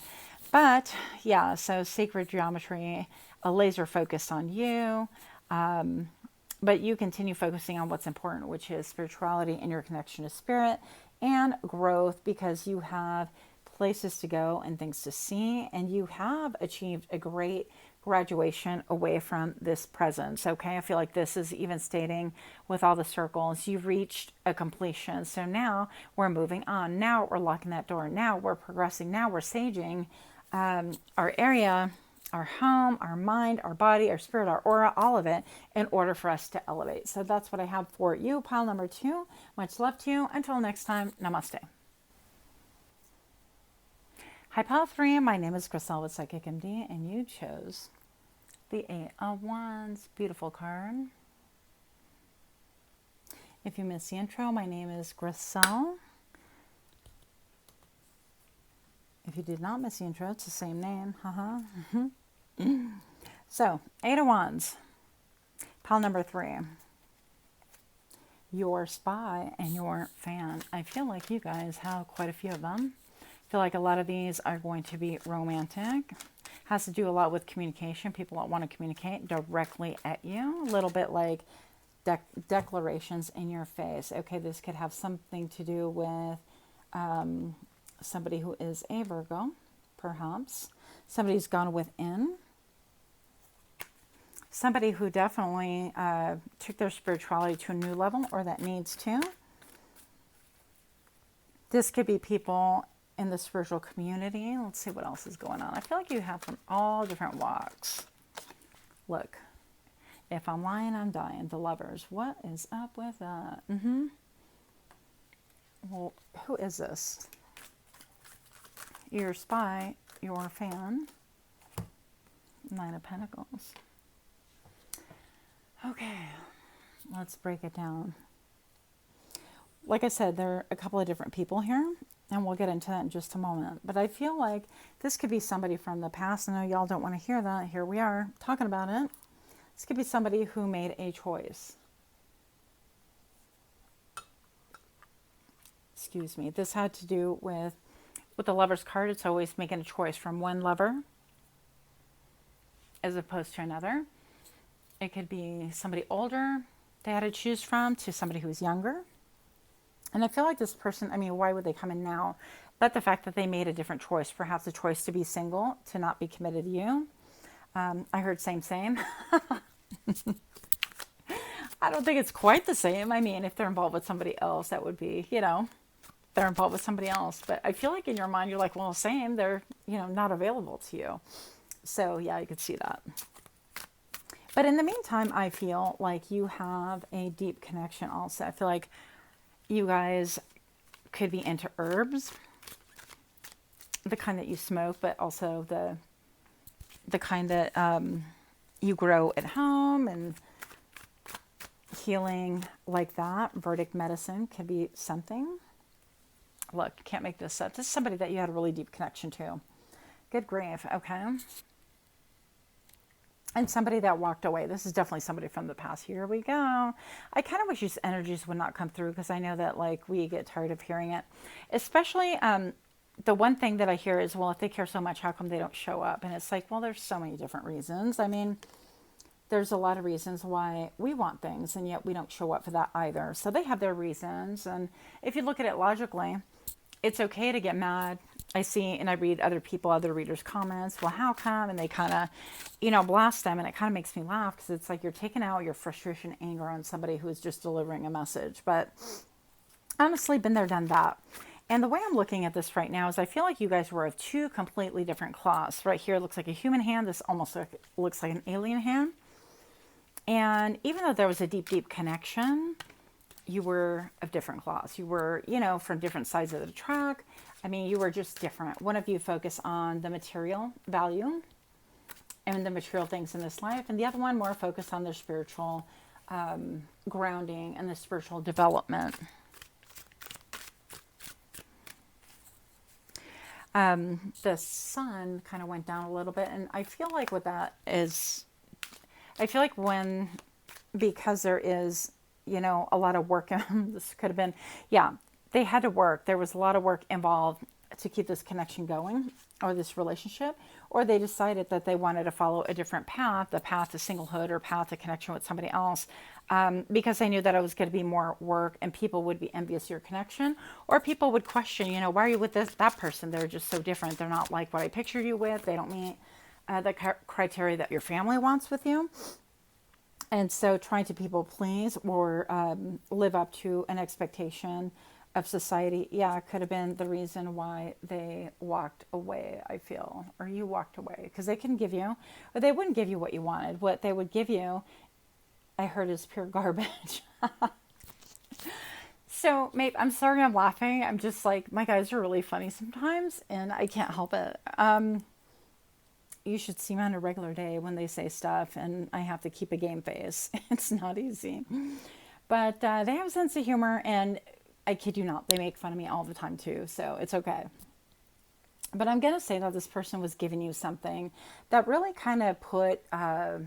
But yeah, so sacred geometry, a laser focus on you. But you continue focusing on what's important, which is spirituality and your connection to Spirit and growth, because you have places to go and things to see, and you have achieved a great graduation away from this presence. Okay, I feel like this is even stating with all the circles, you've reached a completion. So now we're moving on. Now we're locking that door. Now we're progressing. Now we're saging our area, our home, our mind, our body, our spirit, our aura, all of it, in order for us to elevate. So that's what I have for you, pile number 2. Much love to you. Until next time, namaste. Hi, pile 3. My name is Griselle with Psychic MD, and you chose the 8 of Wands. Beautiful card. If you missed the intro, my name is Griselle. If you did not miss the intro, it's the same name. So, 8 of Wands. Pile number 3. Your spy and your fan. I feel like you guys have quite a few of them. I feel like a lot of these are going to be romantic. Has to do a lot with communication. People that want to communicate directly at you. A little bit like declarations in your face. Okay, this could have something to do with somebody who is a Virgo, perhaps. Somebody who's gone within. Somebody who definitely took their spirituality to a new level, or that needs to. This could be people in the spiritual community. Let's see what else is going on. I feel like you have from all different walks. Look, if I'm lying, I'm dying. The Lovers. What is up with that? Well, who is this? Your spy, your fan. 9 of Pentacles. Okay, let's break it down. Like I said, there are a couple of different people here, and we'll get into that in just a moment. But I feel like this could be somebody from the past. I know y'all don't want to hear that. Here we are talking about it. This could be somebody who made a choice. Excuse me. This had to do with the Lover's card. It's always making a choice from one lover as opposed to another. It could be somebody older they had to choose from to somebody who's younger. And I feel like this person, I mean, why would they come in now? But the fact that they made a different choice, perhaps a choice to be single, to not be committed to you. I heard same. I don't think it's quite the same. I mean, if they're involved with somebody else, that would be, they're involved with somebody else. But I feel like in your mind, you're like, well, same. They're, not available to you. So yeah, you could see that. But in the meantime, I feel like you have a deep connection also. I feel like you guys could be into herbs, the kind that you smoke, but also the kind that you grow at home, and healing like that. Verdict medicine could be something. Look, can't make this up. This is somebody that you had a really deep connection to. Good grief. Okay. And somebody that walked away. This is definitely somebody from the past. Here we go. I kind of wish these energies would not come through, because I know that we get tired of hearing it. Especially the one thing that I hear is, well, if they care so much, how come they don't show up? And it's like, well, there's so many different reasons. I mean, there's a lot of reasons why we want things and yet we don't show up for that either. So they have their reasons. And if you look at it logically, it's okay to get mad. I see and I read other readers' comments. Well, how come? And they kind of, blast them. And it kind of makes me laugh because it's like you're taking out your frustration, anger on somebody who is just delivering a message. But honestly, been there, done that. And the way I'm looking at this right now is I feel like you guys were of two completely different cloths. Right here looks like a human hand. This almost looks like an alien hand. And even though there was a deep, deep connection, you were of different cloths. You were, from different sides of the track. I mean, you were just different. One of you focused on the material value and the material things in this life. And the other one more focused on their spiritual grounding and the spiritual development. The sun kind of went down a little bit. And I feel like what that is, I feel like because there is, a lot of work, this could have been, they had to work. There was a lot of work involved to keep this connection going or this relationship, or they decided that they wanted to follow a different path, the path to singlehood or path to connection with somebody else, because they knew that it was going to be more work and people would be envious of your connection, or people would question, why are you with that person? They're just so different. They're not like what I pictured you with. They don't meet the criteria that your family wants with you. And so trying to people please or live up to an expectation of society, could have been the reason why they walked away, I feel, or you walked away, because they couldn't give you, or they wouldn't give you what you wanted. What they would give you, I heard, is pure garbage. So, Mape, I'm sorry I'm laughing. I'm just like, my guys are really funny sometimes, and I can't help it. You should see me on a regular day when they say stuff, and I have to keep a game face. It's not easy. But they have a sense of humor, and I kid you not, they make fun of me all the time too, so it's okay. But I'm going to say that this person was giving you something that really kind of put a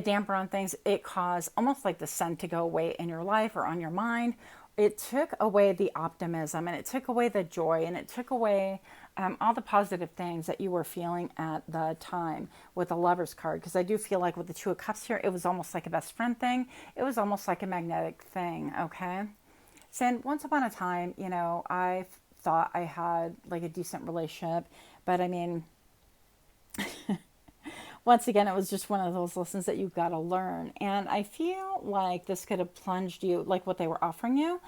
damper on things. It caused almost like the sun to go away in your life or on your mind. It took away the optimism, and it took away the joy, and it took away all the positive things that you were feeling at the time with the Lover's card. Because I do feel like with the Two of Cups here, it was almost like a best friend thing. It was almost like a magnetic thing, okay? So once upon a time, I thought I had like a decent relationship, but I mean, once again, it was just one of those lessons that you've got to learn. And I feel like this could have plunged you, like what they were offering you,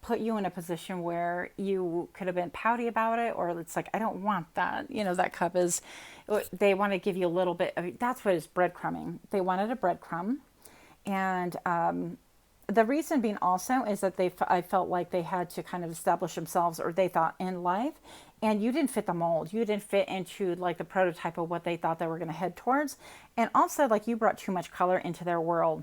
put you in a position where you could have been pouty about it, or it's like, I don't want that. That cup is, they want to give you a little bit of, that's what is breadcrumbing. They wanted a breadcrumb. And, the reason being also is that I felt like they had to kind of establish themselves, or they thought, in life, and you didn't fit the mold. You didn't fit into like the prototype of what they thought they were going to head towards. And also like you brought too much color into their world.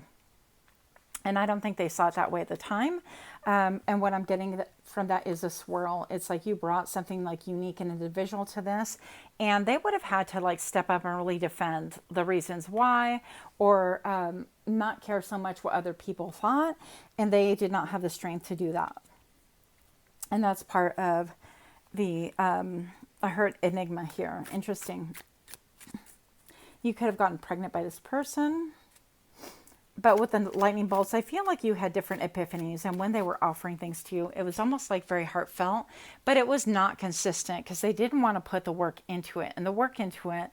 And I don't think they saw it that way at the time. And what I'm getting from that is a swirl. It's like you brought something like unique and individual to this. And they would have had to like step up and really defend the reasons why, or not care so much what other people thought. And they did not have the strength to do that. And that's part of the, I heard enigma here. Interesting. You could have gotten pregnant by this person. But with the lightning bolts, I feel like you had different epiphanies. And when they were offering things to you, it was almost like very heartfelt. But it was not consistent because they didn't want to put the work into it. And the work into it,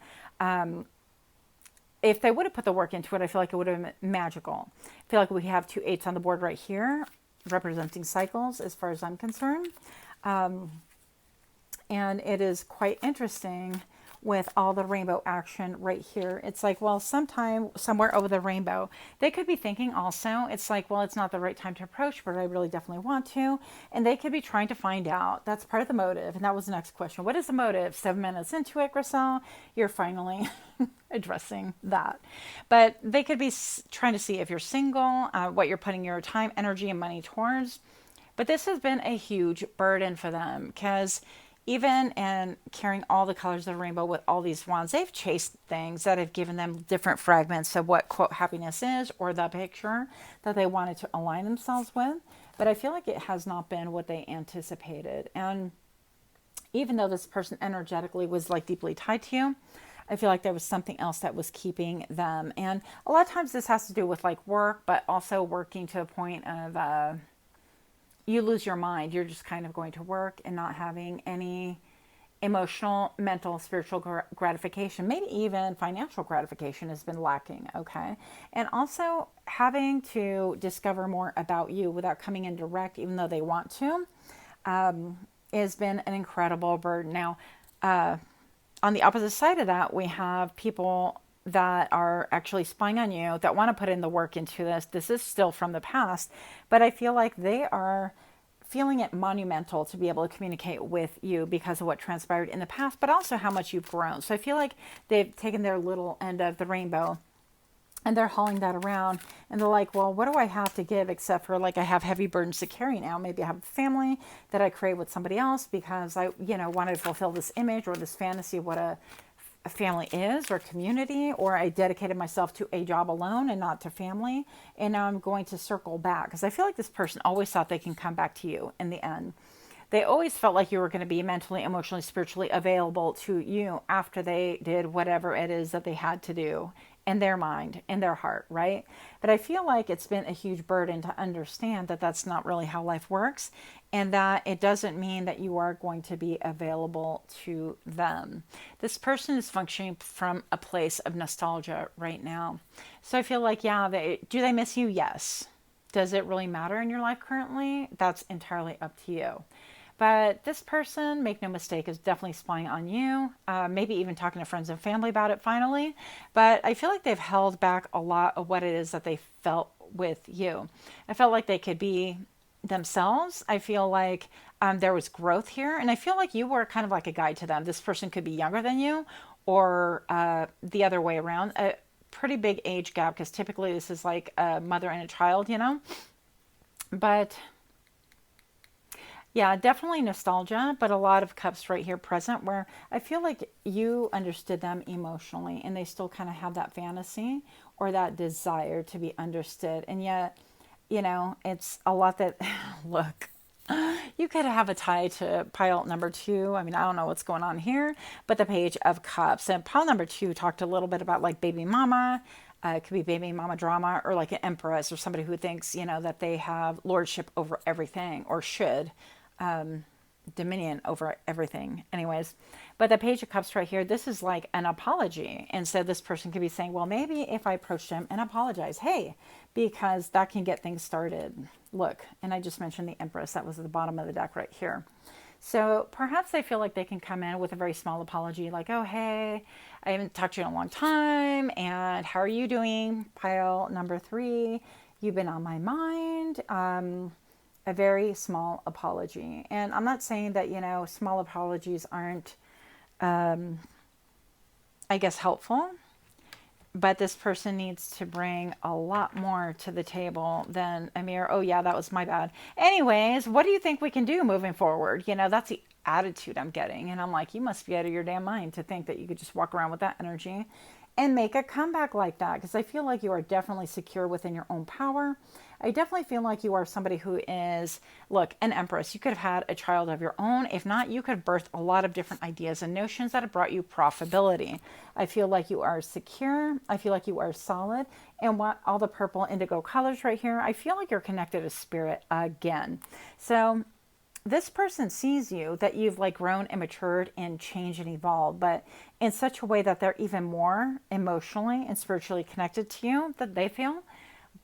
if they would have put the work into it, I feel like it would have been magical. I feel like we have 2 8s on the board right here, representing cycles as far as I'm concerned. And it is quite interesting with all the rainbow action right here. It's like, well, sometime, somewhere over the rainbow, they could be thinking also, it's like, well, it's not the right time to approach, but I really definitely want to. And they could be trying to find out. That's part of the motive. And that was the next question. What is the motive? 7 minutes into it, Grisel, you're finally addressing that. But they could be trying to see if you're single, what you're putting your time, energy, and money towards. But this has been a huge burden for them because even in carrying all the colors of the rainbow with all these wands, they've chased things that have given them different fragments of what, quote, happiness is, or the picture that they wanted to align themselves with. But I feel like it has not been what they anticipated. And even though this person energetically was like deeply tied to you, I feel like there was something else that was keeping them. And a lot of times this has to do with like work, but also working to a point of you lose your mind. You're just kind of going to work and not having any emotional, mental, spiritual gratification, maybe even financial gratification has been lacking, okay? And also having to discover more about you without coming in direct, even though they want to, has been an incredible burden. Now, on the opposite side of that, we have people that are actually spying on you that want to put in the work into this. This is still from the past, but I feel like they are feeling it monumental to be able to communicate with you because of what transpired in the past, but also how much you've grown. So I feel like they've taken their little end of the rainbow and they're hauling that around and they're like, well, what do I have to give except for like I have heavy burdens to carry now. Maybe I have a family that I create with somebody else because I, wanted to fulfill this image or this fantasy of what a family is or community, or I dedicated myself to a job alone and not to family. And now I'm going to circle back because I feel like this person always thought they can come back to you in the end. They always felt like you were going to be mentally, emotionally, spiritually available to you after they did whatever it is that they had to do in their mind, in their heart, right? But I feel like it's been a huge burden to understand that that's not really how life works and that it doesn't mean that you are going to be available to them. This person is functioning from a place of nostalgia right now. So I feel like, do they miss you? Yes. Does it really matter in your life currently? That's entirely up to you. But this person, make no mistake, is definitely spying on you, maybe even talking to friends and family about it finally. But I feel like they've held back a lot of what it is that they felt with you. I felt like they could be themselves. I feel like there was growth here. And I feel like you were kind of like a guide to them. This person could be younger than you or the other way around. A pretty big age gap because typically this is like a mother and a child, But yeah, definitely nostalgia, but a lot of cups right here present where I feel like you understood them emotionally and they still kind of have that fantasy or that desire to be understood. And yet, it's a lot that, look, you could have a tie to pile number 2. I mean, I don't know what's going on here, but the Page of Cups. And pile number 2 talked a little bit about like baby mama. It could be baby mama drama or like an empress or somebody who thinks, that they have lordship over everything or should. Dominion over everything. Anyways, but the Page of Cups right here, this is like an apology. And so this person could be saying, well, maybe if I approach them and apologize, hey, because that can get things started. Look, and I just mentioned the Empress. That was at the bottom of the deck right here. So perhaps they feel like they can come in with a very small apology, like, oh, hey, I haven't talked to you in a long time. And how are you doing? Pile number 3, you've been on my mind. A very small apology. And I'm not saying that, small apologies aren't, I guess, helpful. But this person needs to bring a lot more to the table than a mere, oh, yeah, that was my bad. Anyways, what do you think we can do moving forward? That's the attitude I'm getting. And I'm like, you must be out of your damn mind to think that you could just walk around with that energy and make a comeback like that. Because I feel like you are definitely secure within your own power. I definitely feel like you are somebody who is, look, an empress. You could have had a child of your own. If not, you could have birthed a lot of different ideas and notions that have brought you profitability. I feel like you are secure. I feel like you are solid. And what all the purple indigo colors right here, I feel like you're connected to spirit again. So this person sees you that you've like grown and matured and changed and evolved, but in such a way that they're even more emotionally and spiritually connected to you that they feel.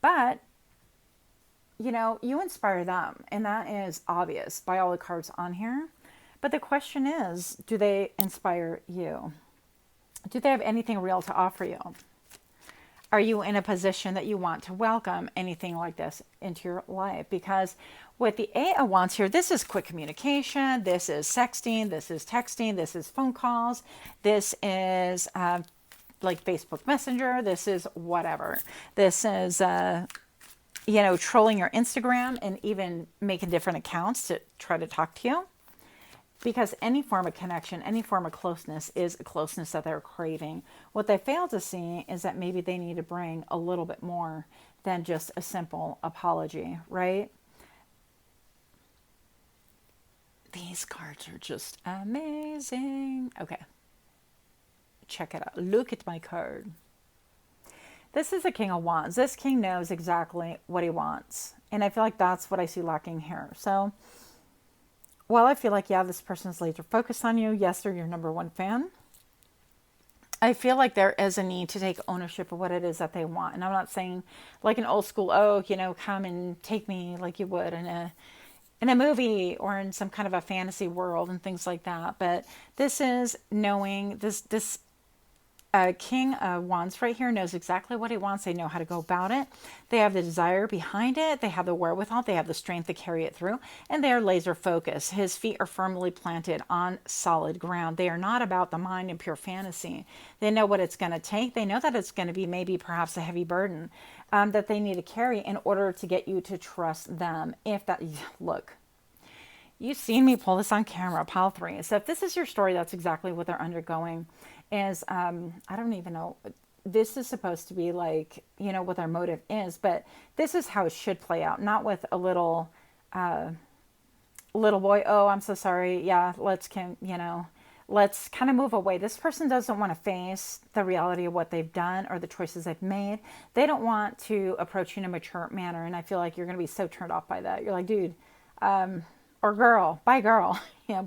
But you inspire them, and that is obvious by all the cards on here. But the question is, do they inspire you? Do they have anything real to offer you? Are you in a position that you want to welcome anything like this into your life? Because with the 8 of Wands here, this is quick communication, this is sexting, this is texting, this is phone calls, this is like Facebook Messenger, this is whatever. This is trolling your Instagram and even making different accounts to try to talk to you. Because any form of connection, any form of closeness is a closeness that they're craving. What they fail to see is that maybe they need to bring a little bit more than just a simple apology, right? These cards are just amazing. Okay. check it out. Look at my card. This is a King of Wands. This king knows exactly what he wants. And I feel like that's what I see lacking here. So, while I feel like, yeah, this person's laser focused on you. Yes, they're your number one fan. I feel like there is a need to take ownership of what it is that they want. And I'm not saying like an old school, oh, you know, come and take me like you would in a movie or in some kind of a fantasy world and things like that. But this is knowing this King of Wands right here knows exactly what he wants. They know how to go about it. They have the desire behind it. They have the wherewithal. They have the strength to carry it through. And they are laser focused. His feet are firmly planted on solid ground. They are not about the mind and pure fantasy. They know what it's going to take. They know that it's going to be maybe perhaps a heavy burden that they need to carry in order to get you to trust them. If that, look. You've seen me pull this on camera, pile 3. So if this is your story, that's exactly what they're undergoing. Is I don't even know. This is supposed to be like, you know, what their motive is, but this is how it should play out. Not with a little boy. Oh, I'm so sorry. Yeah, let's kind of move away. This person doesn't want to face the reality of what they've done or the choices they've made. They don't want to approach you in a mature manner, and I feel like you're going to be so turned off by that. You're like, dude. Or girl, bye girl,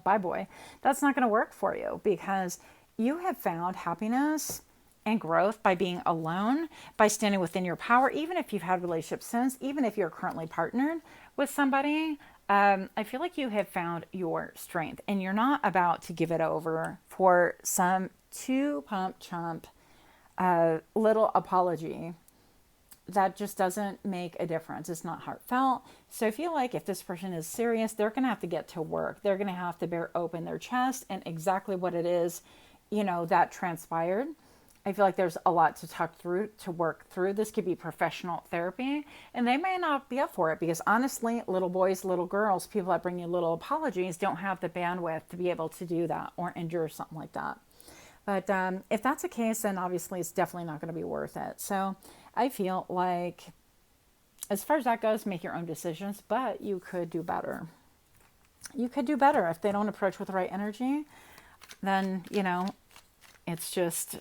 bye boy. That's not going to work for you because you have found happiness and growth by being alone, by standing within your power, even if you've had relationships since, even if you're currently partnered with somebody. I feel like you have found your strength and you're not about to give it over for some pump chump little apology that just doesn't make a difference. It's not heartfelt. So I feel like if this person is serious, they're going to have to get to work. They're going to have to bear open their chest and exactly what it is, that transpired. I feel like there's a lot to talk through, to work through. This could be professional therapy, and they may not be up for it because honestly, little boys, little girls, people that bring you little apologies don't have the bandwidth to be able to do that or endure something like that. But if that's the case, then obviously it's definitely not going to be worth it. So I feel like as far as that goes, make your own decisions, but you could do better. You could do better if they don't approach with the right energy. Then, it's just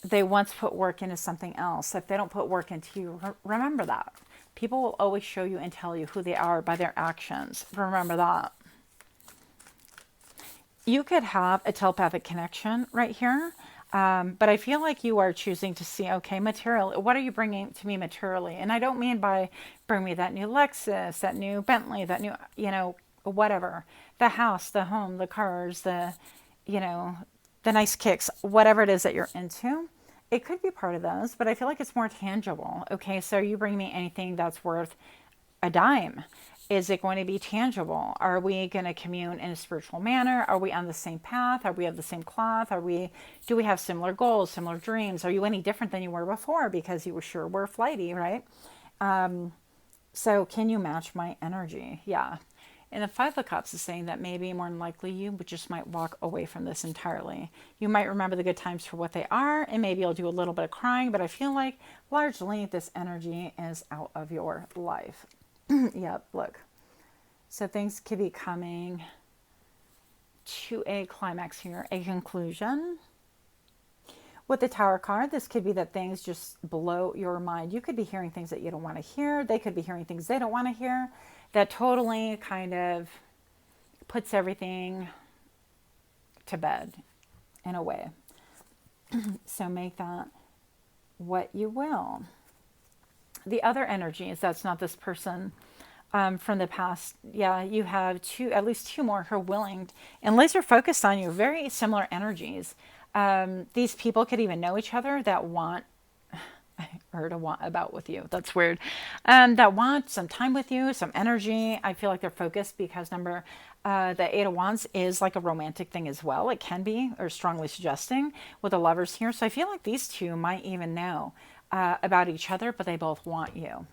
they once put work into something else. If they don't put work into you, remember that. People will always show you and tell you who they are by their actions. Remember that. You could have a telepathic connection right here. But I feel like you are choosing to see, okay, material, what are you bringing to me materially? And I don't mean by bring me that new Lexus, that new Bentley, that new, whatever, the house, the home, the cars, the nice kicks, whatever it is that you're into. It could be part of those, but I feel like it's more tangible. Okay, so you bring me anything that's worth a dime. Is it going to be tangible? Are we going to commune in a spiritual manner? Are we on the same path? Are we of the same cloth? Do we have similar goals, similar dreams? Are you any different than you were before? Because you were flighty, right? So can you match my energy? Yeah. And the 5 of Cups is saying that maybe more than likely you just might walk away from this entirely. You might remember the good times for what they are, and maybe you'll do a little bit of crying, but I feel like largely this energy is out of your life. Yep, look. So things could be coming to a climax here, a conclusion. With the Tower card, this could be that things just blow your mind. You could be hearing things that you don't want to hear. They could be hearing things they don't want to hear. That totally kind of puts everything to bed in a way. So make that what you will. The other energy is that's not this person from the past. Yeah, you have at least two more who are willing and laser focused on you. Very similar energies. These people could even know each other that want, I heard a want about with you. That's weird. That want some time with you, some energy. I feel like they're focused because the 8 of Wands is like a romantic thing as well. It can be, or strongly suggesting with the Lovers here. So I feel like these two might even know about each other, but they both want you.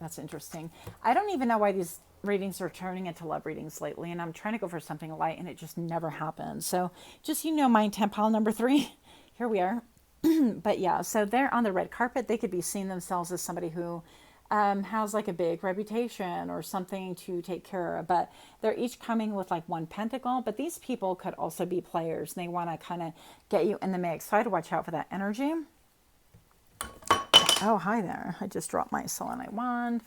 That's interesting. I don't even know why these readings are turning into love readings lately, and I'm trying to go for something light, and it just never happens. So just, my intent pile number 3. Here we are. But yeah, so they're on the red carpet. They could be seeing themselves as somebody who has like a big reputation or something to take care of, but they're each coming with like one pentacle. But these people could also be players. They want to kind of get you in the mix. So I had to watch out for that energy. Oh, hi there. I just dropped my selenite wand.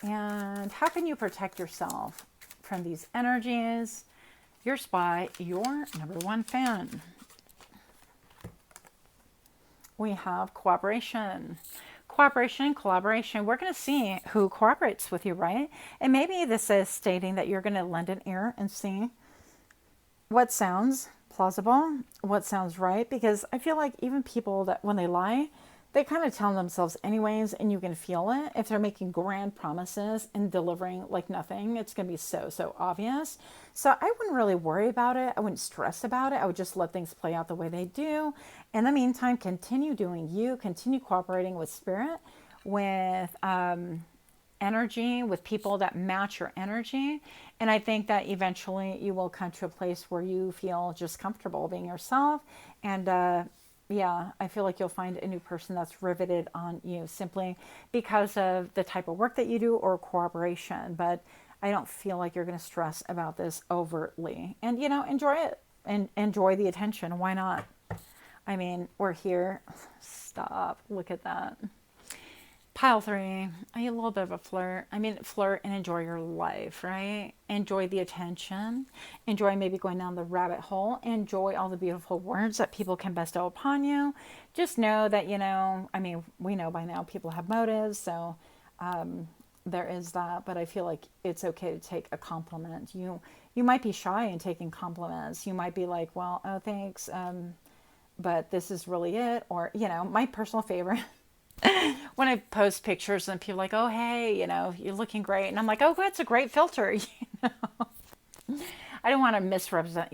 And how can you protect yourself from these energies? Your spy, your number one fan. We have cooperation. Cooperation and collaboration. We're going to see who cooperates with you, right? And maybe this is stating that you're going to lend an ear and see what sounds plausible, what sounds right. Because I feel like even people that when they lie, they kind of tell themselves anyways, and you can feel it. If they're making grand promises and delivering like nothing, it's going to be so obvious. So I wouldn't really worry about it. I wouldn't stress about it. I would just let things play out the way they do. In the meantime, continue doing you, continue cooperating with spirit, with energy, with people that match your energy. And I think that eventually you will come to a place where you feel just comfortable being yourself. And yeah, I feel like you'll find a new person that's riveted on you simply because of the type of work that you do or cooperation. But I don't feel like you're going to stress about this overtly. And, you know, enjoy it and enjoy the attention. Why not? I mean, we're here. Stop. Look at that. Pile 3, are you a little bit of a flirt? I mean, flirt and enjoy your life, right? Enjoy the attention. Enjoy maybe going down the rabbit hole. Enjoy all the beautiful words that people can bestow upon you. Just know that, you know, I mean, we know by now people have motives, so there is that. But I feel like it's okay to take a compliment. You might be shy in taking compliments. You might be like, well, oh, thanks, but this is really it. Or, you know, my personal favorite. When I post pictures and people are like, oh, hey, you know, you're looking great. And I'm like, oh, that's a great filter. You know, I don't want to misrepresent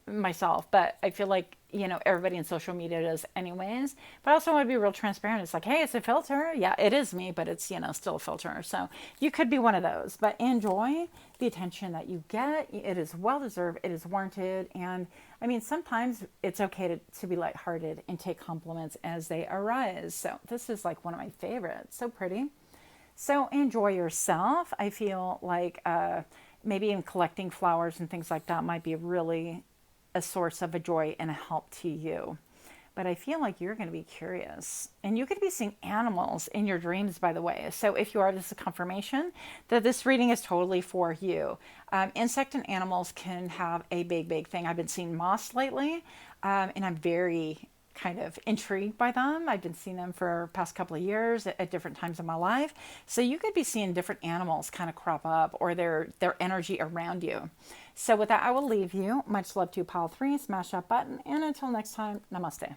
myself, but I feel like, you know, everybody in social media does anyways. But I also want to be real transparent. It's like, hey, it's a filter. Yeah, it is me, but it's, you know, still a filter. So you could be one of those. But enjoy the attention that you get. It is well-deserved. It is warranted. And, I mean, sometimes it's okay to be lighthearted and take compliments as they arise. So this is like one of my favorites. So pretty. So enjoy yourself. I feel like maybe even collecting flowers and things like that might be really a source of a joy and a help to you. But I feel like you're going to be curious. And you could be seeing animals in your dreams, by the way. So if you are, this is a confirmation that this reading is totally for you. Insect and animals can have a big thing. I've been seeing moths lately, and I'm very kind of intrigued by them. I've been seeing them for the past couple of years at different times in my life. So you could be seeing different animals kind of crop up or their energy around you. So with that, I will leave you. Much love to you, Pile 3. Smash that button. And until next time, namaste.